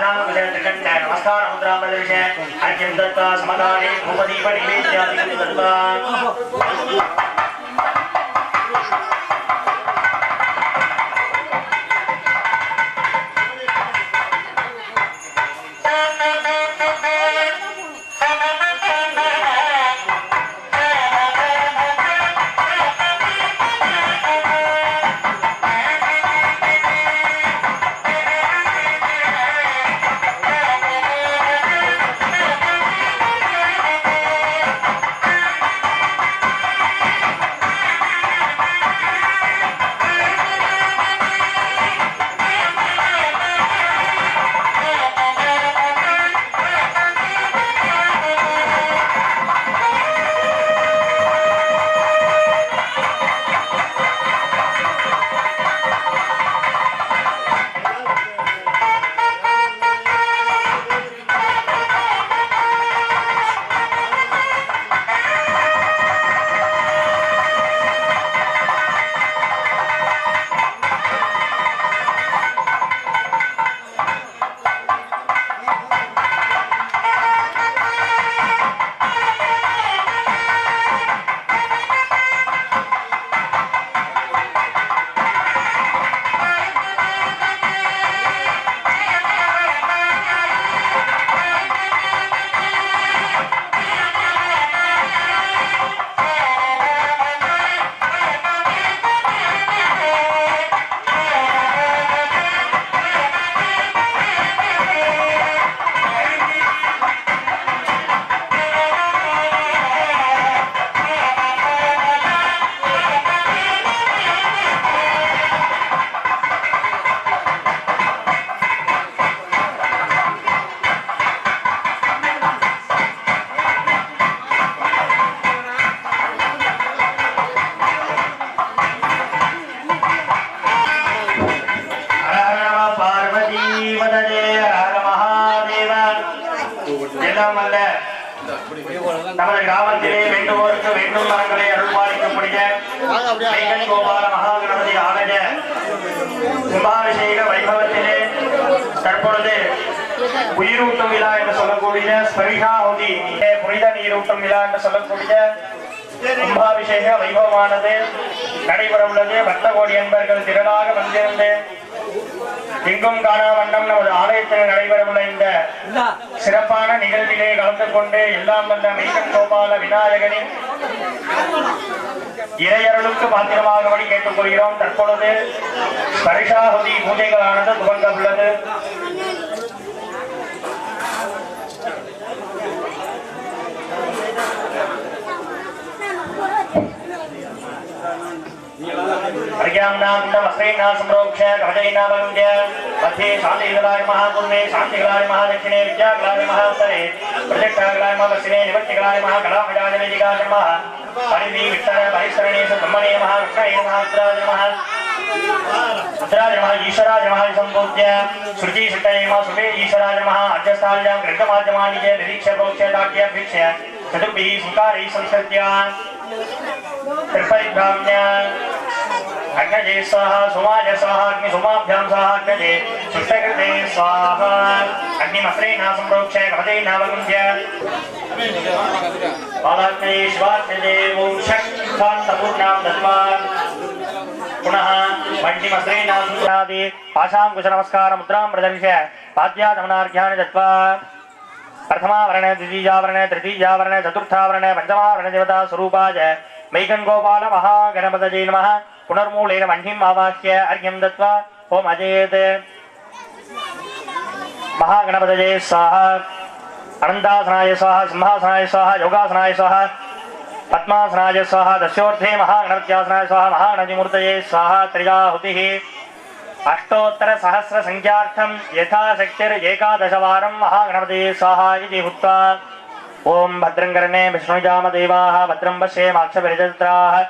नमस्कार मुद्रा अर्घ्यं दत्त्वा समकाले धूपदीप नैवेद्यादिकं दत्त्वा நமது கிராமத்திலே வேண்டுவோருக்கு வேண்டும் மரங்களை அருள்பாலிக்கக்கூடிய கோபால மகாகணபதி ஆலய கும்பாபிஷேக வைபவத்திலே தற்பொழுது உயிரூட்டும் விழா என்று சொல்லக்கூடிய ஸ்பரிஷாஹுதி புனித நீரூட்டும் விழா என்று சொல்லக்கூடிய கும்பாபிஷேக வைபவமானது நடைபெற உள்ளது. பக்த கோடி என்பர்கள் திரளாக வந்திருந்து எங்கும் காணா வண்ணம் நமது ஆலயத்தில் நடைபெறவுள்ள இந்த சிறப்பான நிகழ்விலே கலந்து கொண்டு எல்லாம் வந்த மெய்கண் கோபால விநாயகனின் இறையருளுக்கு பாத்திரமாகபடி கேட்டுக்கொள்கிறோம். தற்பொழுது ஸ்பரிஷாஹுதி பூஜைகளானது துவங்க உள்ளது. मध्ये शांतिगलाय महापूर्वे शांतिगलाय महादक्षिणे विद्यागलाय महात्तरे प्रत्यक्षगलाय महादक्षिणे निवृत्तिगलाय महाकलामजाजने जिगाय नमः हरिवी विठ्ठल परिसरणे ब्रह्मणे महाविष्णवे महात्राय नमः रुद्राय नमः ईश्वराय नमः संपूज्य श्रुति शिष्टाय नमः सुवे ईश्वराय नमः अध्यस्थाल्यां ग्रन्थमाध्यमानिजे निरीक्ष्य प्रोक्ष्य दाक्ष्य भिक्ष्य चतुर्भिः सुकारैः संसृत्य कृपैभ्राम्य अग्नजे स्वाहा सोमाय स्वाहा अग्नि सोमाभ्यां स्वाहा अग्नजे सुष्टकृते स्वाहा अग्निमस्त्रेण संप्रोक्ष्य कपतेन अवगुण्य बालाग्नये शिवाग्नये ओं षट् दत्वा पुनः मण्डिमस्त्रेण सुरादि पाशाङ्कुश नमस्कार मुद्रां प्रदर्श्य पाद्याचमनार्घ्यानि दत्वा प्रथमावरणे द्वितीयावरणे तृतीयावरणे चतुर्थावरणे पञ्चमावरणे देवता स्वरूपाय मैकन् गोपाल महागणपतये नमः पुनर्मूलेन मण्डिम् आवाह्य अर्घ्यं दत्वा ओम अजयेत् महागणपतये स्वाहा अनन्तासनाय स्वाहा सिंहासनाय स्वाहा योगासनाय स्वाहा पद्मासनाय स्वाहा दस्योर्थे महागणपत्यासनाय स्वाहा महागणपतिमूर्तये स्वाहा त्रियाहुतिः अष्टोत्तर सहस्र संख्यार्थं यथाशक्तिरेकादशवारं महागणपतये स्वाहा इति उक्त्वा ओम भद्रं कर्णे विष्णुजामदेवाः भद्रं पश्येमाक्षभिर्जत्राः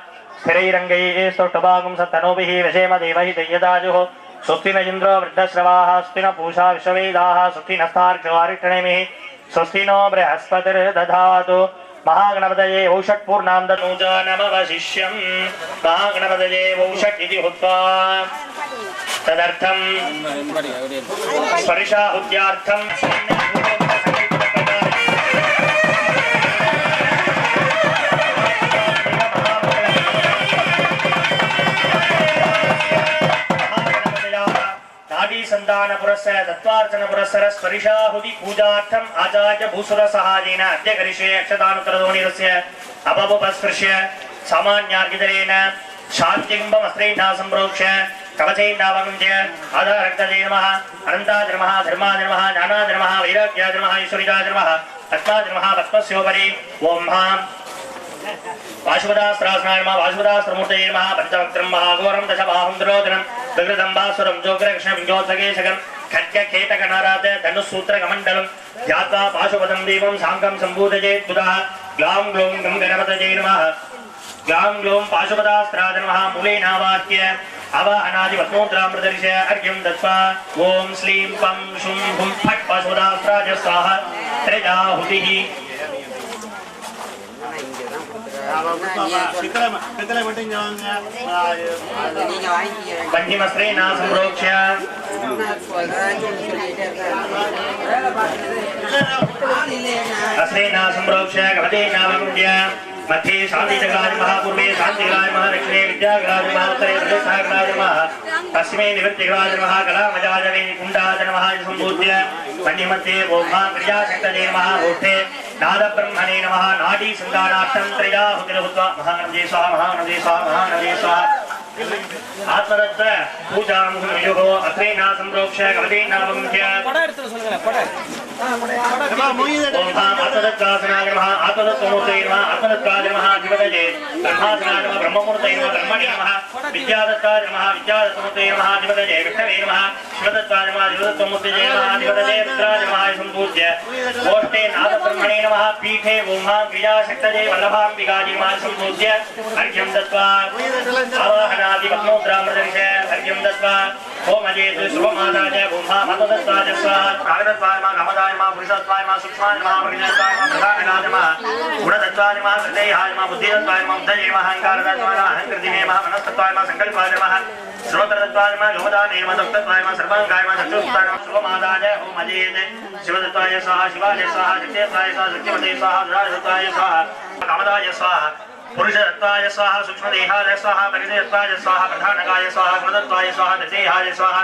स्थिरैरङ्गैः स्तुष्टुभागुं सत्तनूभिः वशेम देवहि दय्यदाजुः स्वस्ति न इन्द्रो वृद्धश्रवाः स्वस्ति न पूषा विश्ववेदाः स्वस्ति नस्तार्क्ष्यवारिष्ठनेमिः स्वस्ति नो बृहस्पतिर्दधातु महागणपतये औषट्पूर्णां दनूजानमवशिष्यं महागणपतये औषट् इति उक्त्वा तदर्थं स्पर्शाहुत्यार्थं संतान पुरस्सर तत्वार्चन पुरस्सर स्पर्शाहुति पूजार्थम आचार्य भूसुर सहायेन अद्य करिष्ये अक्षतानुत्तरध्वनिरस्य अपवपस्पृश्य सामान्यार्घ्यजलेन शान्तिबिम्बमस्त्रेण सम्प्रोक्ष्य कवचैर्नावगुञ्ज्य आधारक्तये नमः अनन्ताय नमः धर्माय नमः ज्ञानाय नमः वैराग्याय नमः ईश्वराय नमः तस्माय नमः पद्मस्योपरि ओम वाशुपदास्त्रासनाय नमः वाशुपदास्त्रमूर्तये नमः पंचवक्त्रं महाघोरं दशबाहुं दुरोधनं विकृतम्बासुरं जोग्रकृष्णविञ्जोत्सकेशकं खड्गखेटकनाराद धनुसूत्रकमण्डलं ध्यात्वा पाशुपदं देवं साङ्गं सम्पूजयेत् पुनः ग्लां ग्लौं गं गणपतये नमः ग्लां ग्लौं पाशुपदास्त्राय नमः मूलेनावाह्य अवाहनादिपद्मोद्रां प्रदर्श्य अर्घ्यं दत्त्वा ॐ श्लीं पं शुं हुं फट् पाशुपदास्त्राय स्वाहा त्रिजाहुतिः बन्धिमस्त्रेण संप्रोक्ष्य अस्त्रेण संप्रोक्ष्य कवचेन अवगुण्य मध्ये शान्तिजगराज महापूर्वे शान्तिजगराज महादक्षिणे विद्याजगराज महात्तरे प्रदेशजगराज महा पश्चिमे निवृत्तिजगराज महाकलामजाजवे कुण्डाज नमः सम्पूज्य बन्धिमध्ये ओम क्रियाशक्तये नमः ओष्ठे नादब्रह्मणे नमः नाडी संदानार्थं त्रयाहुतिर्भूत्वा महागणपतये स्वाहा महागणपतये स्वाहा महागणपतये स्वाहा आत्मदत्त पूजां कुर्युः अत्रेण संप्रोक्ष्य कवचेन अवगुण्य आत्मदत्तासनाय नमः आत्मदत्तमूर्तये नमः आत्मदत्ताय नमः अधिपतये ब्रह्मासनाय नमः ब्रह्ममूर्तये नमः ब्रह्मणे नमः विद्यादत्ताय नमः विद्यादत्तमूर्तये नमः अधिपतये विष्णवे नमः शिवदत्ताय नमः शिवदत्तमूर्तये नमः अधिपतये रुद्राय नमः सम्पूज्य गोष्ठे नादब्रह्मणे नमः पीठे ओम क्रियाशक्तये वल्लभाम्बिकायै नमः सम्पूज्य अर्घ्यं दत्त्वा आवाहनादिपद्मोद्रां प्रदर्श्य अर्घ्यं दत्त्वा ओम अजेतु शुभमादाय ओम भगवदत्ताय स्वाहा कागदत्वाय नमः कामदाय नमः पुरुषत्वाय नमः सूक्ष्माय नमः प्रज्ञात्वाय नमः प्रधानाय नमः गुणदत्वाय नमः हृदयाय नमः बुद्धिदत्वाय नमः बुद्धये नमः अहंकारदत्वाय नमः अहंकृतिमे नमः मनस्तत्वाय नमः संकल्पाय नमः श्रोत्रदत्वाय नमः लोमदाने नमः दत्तत्वाय नमः सर्वांगाय नमः चक्षुत्वाय नमः शुभमादाय ओम अजेत शिवदत्ताय स्वाहा शिवाय स्वाहा शक्तिदत्ताय स्वाहा शक्तिमते स्वाहा दुरादत्ताय स्वाहा कामदाय स्वाहा पुरुषदत्ताय स्वाहा सूक्ष्मदेहाय स्वाहा परिदत्ताय स्वाहा प्रधानकाय स्वाहा गुणदत्ताय स्वाहा दशेहाय स्वाहा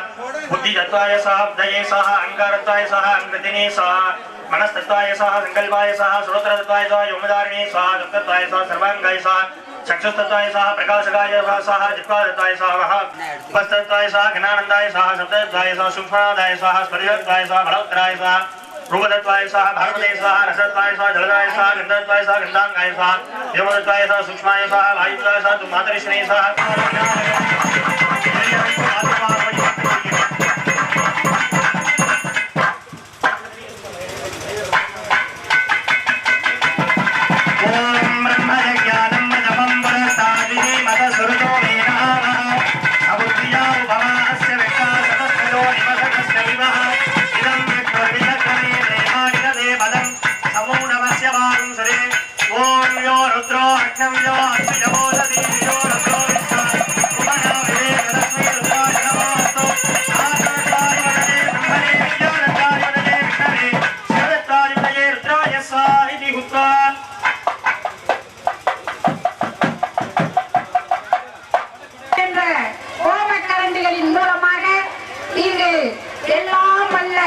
बुद्धिदत्ताय स्वाहा बुद्धये स्वाहा अहंकारदत्ताय स्वाहा अहंकृतिने स्वाहा मनस्तत्वाय स्वाहा संकल्पाय स्वाहा श्रोत्रदत्ताय स्वाहा योमधारिणे स्वाहा दत्तत्वाय स्वाहा सर्वांगाय स्वाहा चक्षुस्तत्वाय स्वाहा प्रकाशकाय स्वाहा जिह्वादत्ताय स्वाहा उपस्तत्वाय स्वाहा ज्ञानानन्दाय स्वाहा सप्तदत्ताय स्वाहा सूक्ष्मनादाय स्वाहा स्पर्शदत्ताय स्वाहा बलवत्तराय स्वाहा रूपदत्वाय स्वाहा भागवते स्वाहा रसदत्वाय स्वाहा जलदाय स्वाहा गन्धदत्वाय स्वाहा गन्धांगाय स्वाहा योमदत्वाय स्वाहा सूक्ष्माय स्वाहा वायुदत्वाय स्वाहा मातरिष्णे स्वाहा ब्रह्मज्ञानं जपं पुरस्तादिनी मत सुरतो मेना अबुद्धि வழிபட்டு எல்லாம் அல்ல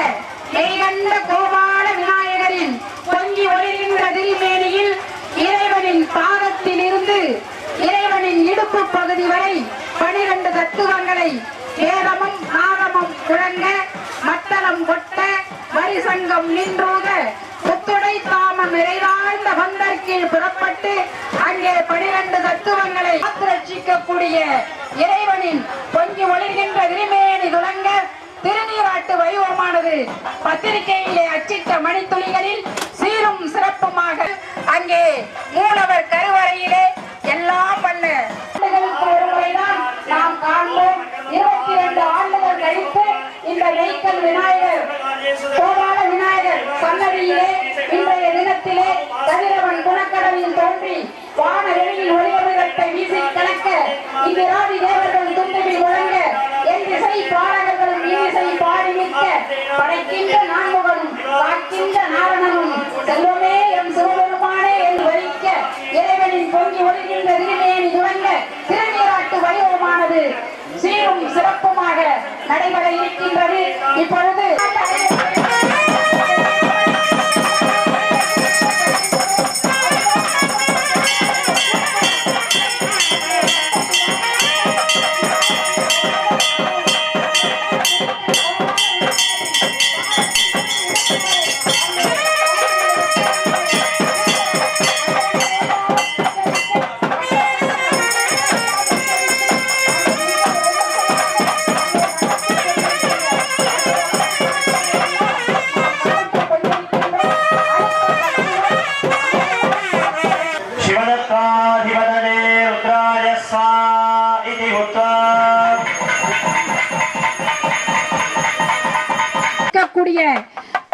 மெய்கண்ட கோபால விநாயகரின் பொங்கி ஒளிர்கின்ற திருமேனியில் இறைவனின் பாதத்தில் இருந்து இறைவனின் இடுப்பு பகுதி வரை 12 தத்துவங்களை வேதமும் நாதமும் முழங்க மத்தளம் கொட்ட வரிசங்கம் நின்றூத புத்துடை தாமம் நிறைவாழ்ந்த வந்தற்கீழ் புறப்பட்டு அங்கே 12 தத்துவங்களை ரட்சிக்கக்கூடிய இறைவனின் பொங்கி ஒளிர்கின்ற திருமேனி துலங்க திருநீராட்டு வைபவமானது பத்திரிகையிலே அச்சிட்ட மணித்துளிகளில் சீரும் சிறப்புமாக அங்கே மூலவர் கருவறையிலே எல்லாம் பண்ண ஒரு முறைதான் நாம் காண்போம். 22 ஆண்டுகள் கழித்து இந்த நெய்க்கல் விநாயகர் கோபால விநாயகர் சன்னதியிலே இன்றைய தினத்திலே கதிரவன் குணக்கடலில் தோன்றி வான வெளியில் ஒளிவதத்தை வீசி கலக்க இவ்விராதி தேவர்கள் துந்துவி முழங்க என் இசை பாடகர்களும் இசை பாடி நிற்க படைக்கின்ற நான்முகனும் காக்கின்ற நாரணனும் செல்வமே எம் சிவபெருமானே என்று வரிக்க இறைவனின் பொங்கி ஒளிகின்ற திருமேனி துவங்க திருநீராட்டு வைபவமானது சீரும் சிறப்புமாக நடைபெற இருக்கின்றது. இப்பொழுது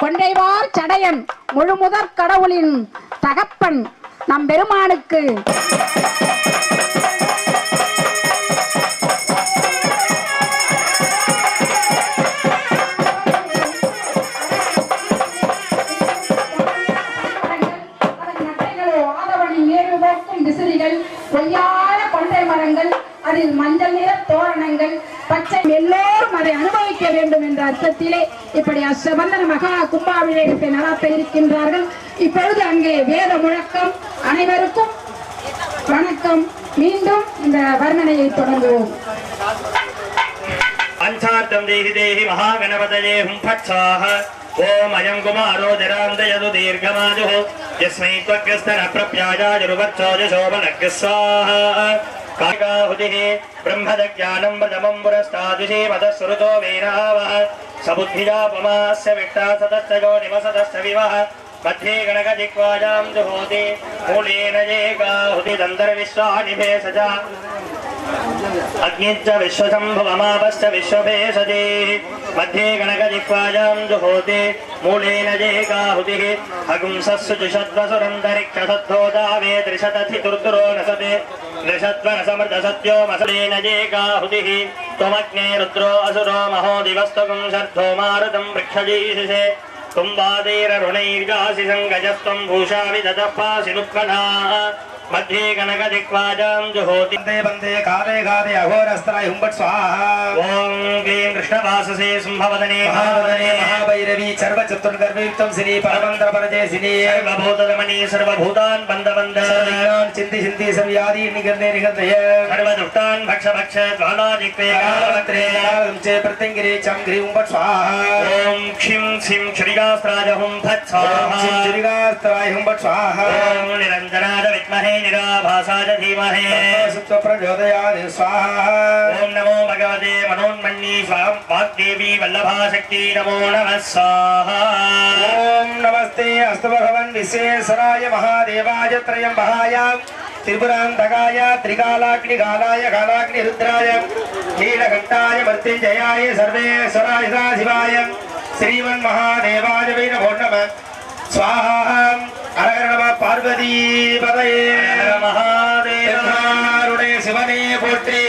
கொண்டைவார் சடையன் முழுமுதற் கடவுளின் தகப்பன் நம் பெருமானுக்கு விசிறிகள் பொய்யான கொண்டை மரங்கள் அதில் மஞ்சள் நிற தோரணங்கள் பச்சை எல்லோரும் அதை அனுபவிக்க வேண்டும் என்ற அர்த்தத்திலே இப்படி அஷ்டபந்தன மகா கும்பாபிஷேகத்தை நடத்த இருக்கின்றார்கள். இப்பொழுது அங்கே வேத முழக்கம். அனைவருக்கும் வணக்கம். மீண்டும் இந்த வர்ணனையை தொடங்குவோம். பஞ்சார்த்தம் தேஹி தேஹி மகாகணபதயே ஹும் ஃபட் ஸ்வாஹா. ஓம் அயம் குமாரோ ஜராந்தயது தீர்க்கமாஜுः யஸ்மை த்வக்யஸ்தன பிரப்யாஜாஜுர்வச்சோஜ சோபனக்ய ஸ்வாஹா. காகாஹுதிः ब्रह्मदज्ञानं प्रथमं पुरस्तादुषे मदस्रुतो वीरावः सबुद्धिजापमास्य विष्टा सतस्तजो निवसतस्य विवः मध्ये गणकजिह्वाजां जुहोति मूलेन जेगाहुतिदन्तर्विश्वानि भेषजा अग्निश्च विश्वशम्भुवमापश्च विश्वभेषजे मध्ये गणकजिह्वाजां जुहोति मूलेन जेगाहुतिः अगुंसस्सुजुषद्वसुरन्तरिक्षसद्धोदावे त्रिशतधितुर्दुरो नसते नृषद्वनसमृतसत्यो मसलेन जेगाहुतिः त्वमग्ने रुद्रो असुरो महो दिवस्तगुं शर्धो मारुतं वृक्षजीषिषे तुम्बादेररुणैर्गासि सङ्गजस्त्वं भूषावि ददपासि नुक्मनाः मध्ये कनकदिक्वाजां जुहोति वन्दे वन्दे कादे कादे अघोरस्त्राय हुम्बट् स्वाहा. ओं क्लीं कृष्णवाससे शुम्भवदने महावदने महाभैरवी सर्वचतुर्गर्भयुक्तं श्री परमन्त्रपरजे श्री सर्वभूतदमनी सर्वभूतान् बन्धबन्ध सर्वविघ्नान् चिन्ति चिन्ति सर्वव्याधि निगर्णे निगर्णय सर्वदुष्टान् भक्ष भक्ष ज्वालाजिह्वे कालवत्रे च प्रत्यङ्गिरे चं ह्रीं हुम्बट् स्वाहा. ओं क्षिं क्षिं श्रीगास्त्राय हुम्फट् स्वाहा. श्रीगास्त्राय हुम्बट् स्वाहा. ओं निरञ्जनाय विद्महे निराभासाय धीमहि तन्नो प्रचोदयात् स्वाहा. ओम नमो भगवते मनोन्मन्नी स्वाम वाग्देवी वल्लभाशक्ति नमो नमः स्वाहा. ओम नमस्ते अस्तु भगवन् विश्वेश्वराय महादेवाय त्रयम्बकाय त्रिपुरान्तकाय त्रिकालाग्निकालाय कालाग्निरुद्राय नीलकण्ठाय मृत्युञ्जयाय सर्वेश्वराय सदाशिवाय श्रीमन्महादेवाय वै नमो नमः स्वाहा. हर नमः पार्वती पतये महादेवरुणे शिवने पोट्टी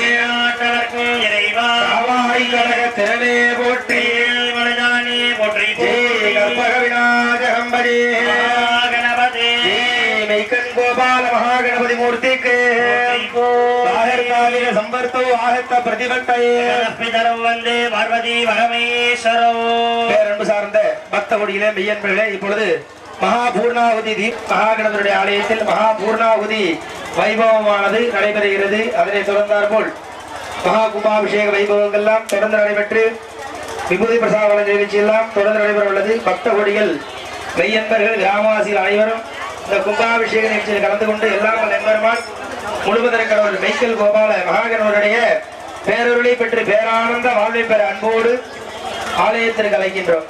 इरेवा कावाई कनक तिरने पोट्टी मलजानी पोट्टी कल्पक विनाशकं भजे गणपति मेकन गोपाल महागणपति मूर्ति के बाहर का सर्वाविघ्न संवर्तो आहत प्रतिभक्तये பிதரம் வந்தே பார்வதி பரமேஸ்வரோ. பேரன்பு சார்ந்த பக்த கொடியிலே மெய்யன்பர்களே, இப்பொழுது மகாபூர்ணாகுதி மகாகணபதியுடைய ஆலயத்தில் மகாபூர்ணாகுதி வைபவமானது நடைபெறுகிறது. அதனை தொடர்ந்தார் போல் மகா கும்பாபிஷேக வைபவங்கள்லாம் தொடர்ந்து நடைபெற்று விபூதி பிரசாத நிகழ்ச்சி எல்லாம் தொடர்ந்து நடைபெற உள்ளது. பக்த கொடிகள் மெய்யன்பர்கள் கிராமவாசிகள் அனைவரும் இந்த கும்பாபிஷேக நிகழ்ச்சியில் கலந்து கொண்டு எல்லாம் நண்பருமான் முழுவதற்கு கடவுள் மைக்கேல் கோபால மகாகணபதியுடைய பேரருளை பெற்று பேரானந்த வாழ்வை பெற அன்போடு ஆலயத்திற்கு அழைக்கின்றோம்.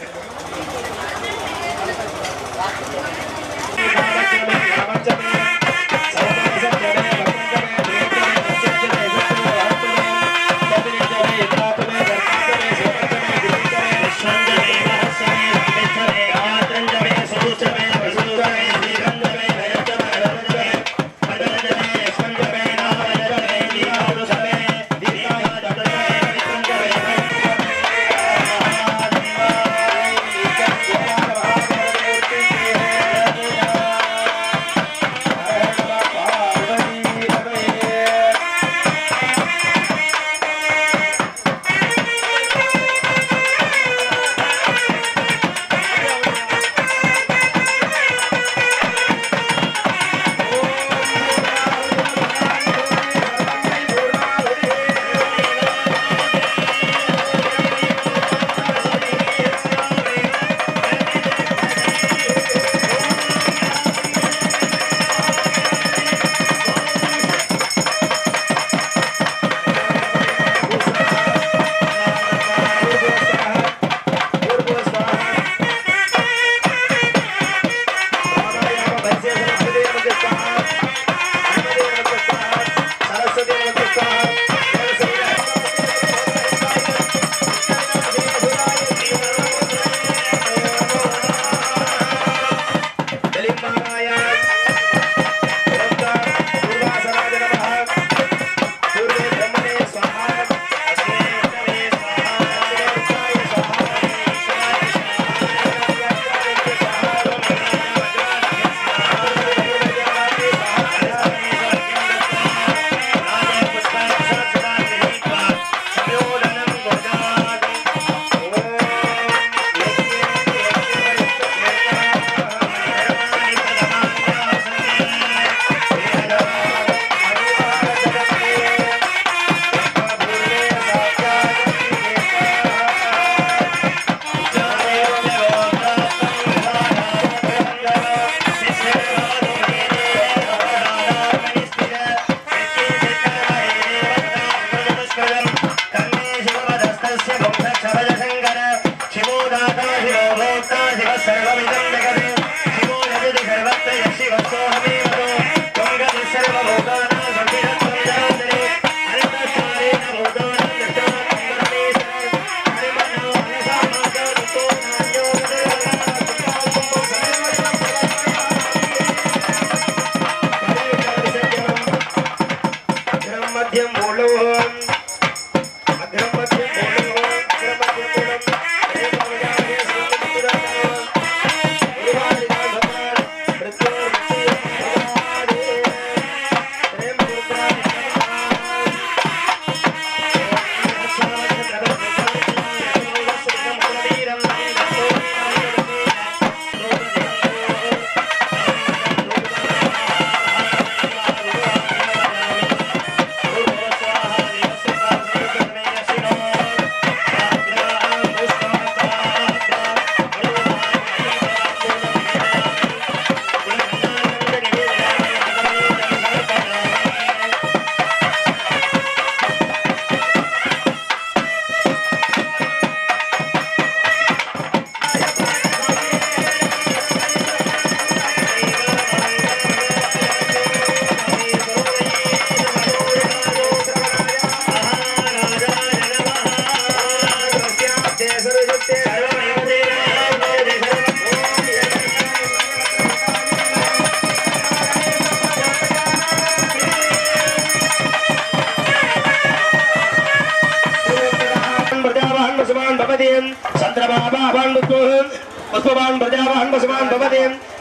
पुष्पवान् प्रजावान् वसवान् भवति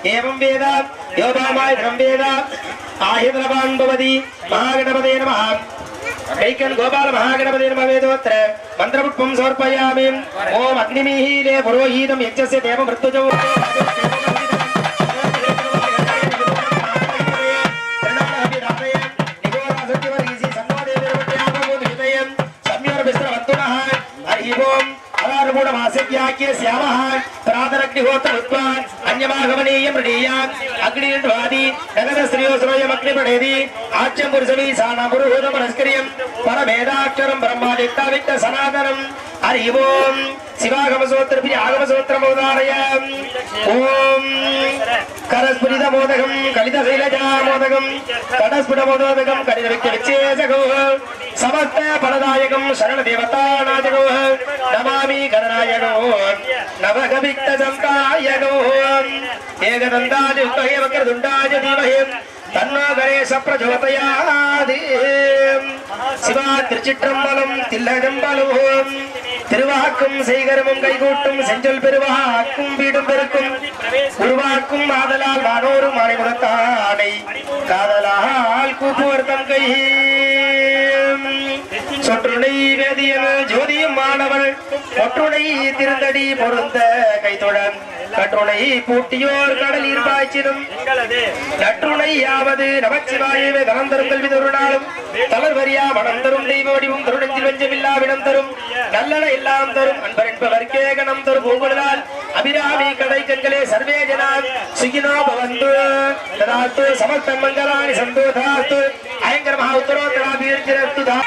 एवं वेद योधामाय धर्म वेद आहिद्रवान् भवति महागणपते नमः कैकन गोपाल महागणपति नमः वेदोत्र मंत्रपुष्पं समर्पयामि ओम अग्निमीहीले पुरोहितं यज्ञस्य देव मृत्युजौ परमेदाक्षरं ब्रह्मादित्यावित्त सनातनं हरि ओम शिवागमसूत्र आगमसूत्रमोदारय ओम करस्फुरितमोदकं कलितशैलजामोदकं कटस्फुटमोदकं कलितविच्चेसगो समस्त फलदायकं शरणदेवतानाजगो नमामि गणनायगो नवगविक्तसंकायगो एकदन्ताय विद्महे वक्रतुण्डाय धीमहि तन्नो गणेश प्रचोदयात् சிவா திருச்சிற்றம்பலம் தில்லகம்பலம் திருவாக்கும் செய்கரமும் கைகூட்டும் செஞ்சொல் பெருவாக்கும் வீடும் பெருக்கும் உருவாக்கும் ஆதலால் வானோரும் அனைமுகத்தானை காதலால் கூப்புவர் தம் கை சொற்றுணை வேதியல் ஜோதியும் மாணவள் ஒற்றுணை திருந்தடி பொருந்த கைத்தொழன் கற்றுணை பூட்டியோர் கடலில் பாய்ச்சிடும் நற்றுணையாவது நமச்சிவாயவே கலம் தரும் கல்வி தருணாலும் தளர்வரியா மனம் தரும் தெய்வ வடிவும் தருணத்தில் வஞ்சமில்லா விடம் தரும் நல்லன எல்லாம் தரும் அன்பர் என்பவர்க்கே கணம் தரும் பூங்குழலால் அபிராமி கடை கண்களே சர்வே ஜனாம் சுகினோ பவந்து ததாத்து சமஸ்த மங்களானி சந்தோதாத்து ஐங்கர மகா உத்தரோத்தராபீர்ஜிரத்து தா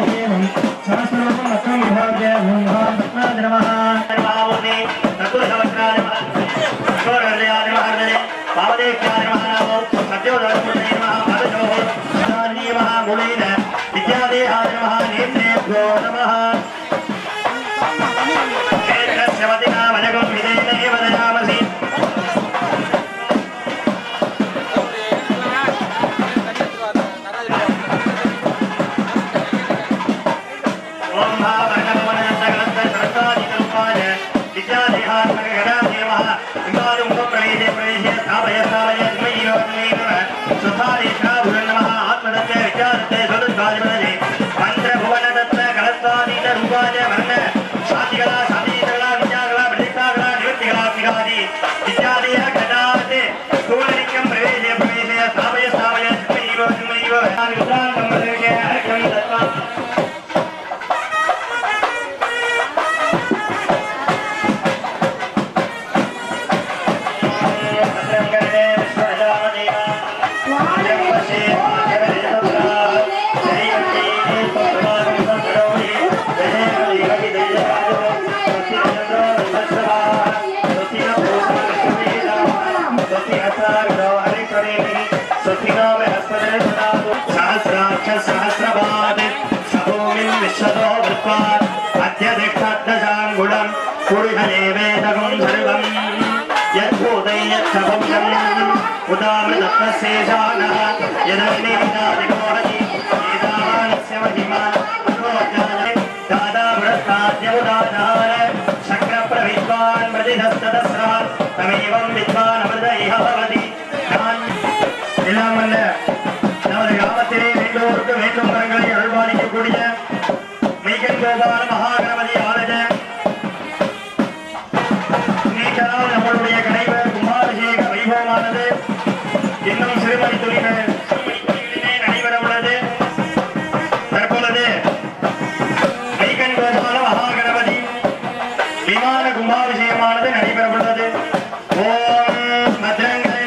శ్రీమం సహస్రరూపం మతం విభాగ్య భూమిహాం రత్నాది నమః నమః తత్వసవక్రాయ నమః గోరర్యాయ నమః పావదేక్యాయ నమః సత్యోదర్శనే నమః పాదజో సదాని నమః గుణేన విద్యాదేహాయ నమః నేత్రేభ్యో నమః క్షేత్రస్యవతినా వనగం విదేనేవ దయామసి అత్యధిక్షాంగుళం పురుషదేవేదకం సర్వం యద్భూతయ్యక్షభంశం ఉదామృతశేషాన యదగ్నిదాదిగోహతి ఏదావానస్య మహిమా దాదాపురస్తాద్యముదాధార శక్రప్రవిద్వాన్ ప్రతిదస్తదస్రాన్ తమేవం విద్వాన్ అమృత ఇహ భవతి எல்லாம் வல்ல நமது கிராமத்திலே வேண்டோருக்கு வேண்டும் வரங்களை அருள்பாலிக்கக்கூடிய மெய்கன் கோபால மகாகணபதி ஆலய நீச்சலால் நம்மளுடைய கலைவர் கும்பாபிஷேக வைபவமானது இன்னும் சிறுமணி துளிகளிலே நடைபெற உள்ளது. தற்பொழுது மெய்கன் கோபால மகாகணபதி விமான கும்பாபிஷேகமானது நடைபெற உள்ளது. ஓம் பத்ரங்களே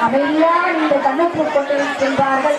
அமைதியாக இந்த கண்ணுக்கு கொண்டிருக்கின்றார்கள்.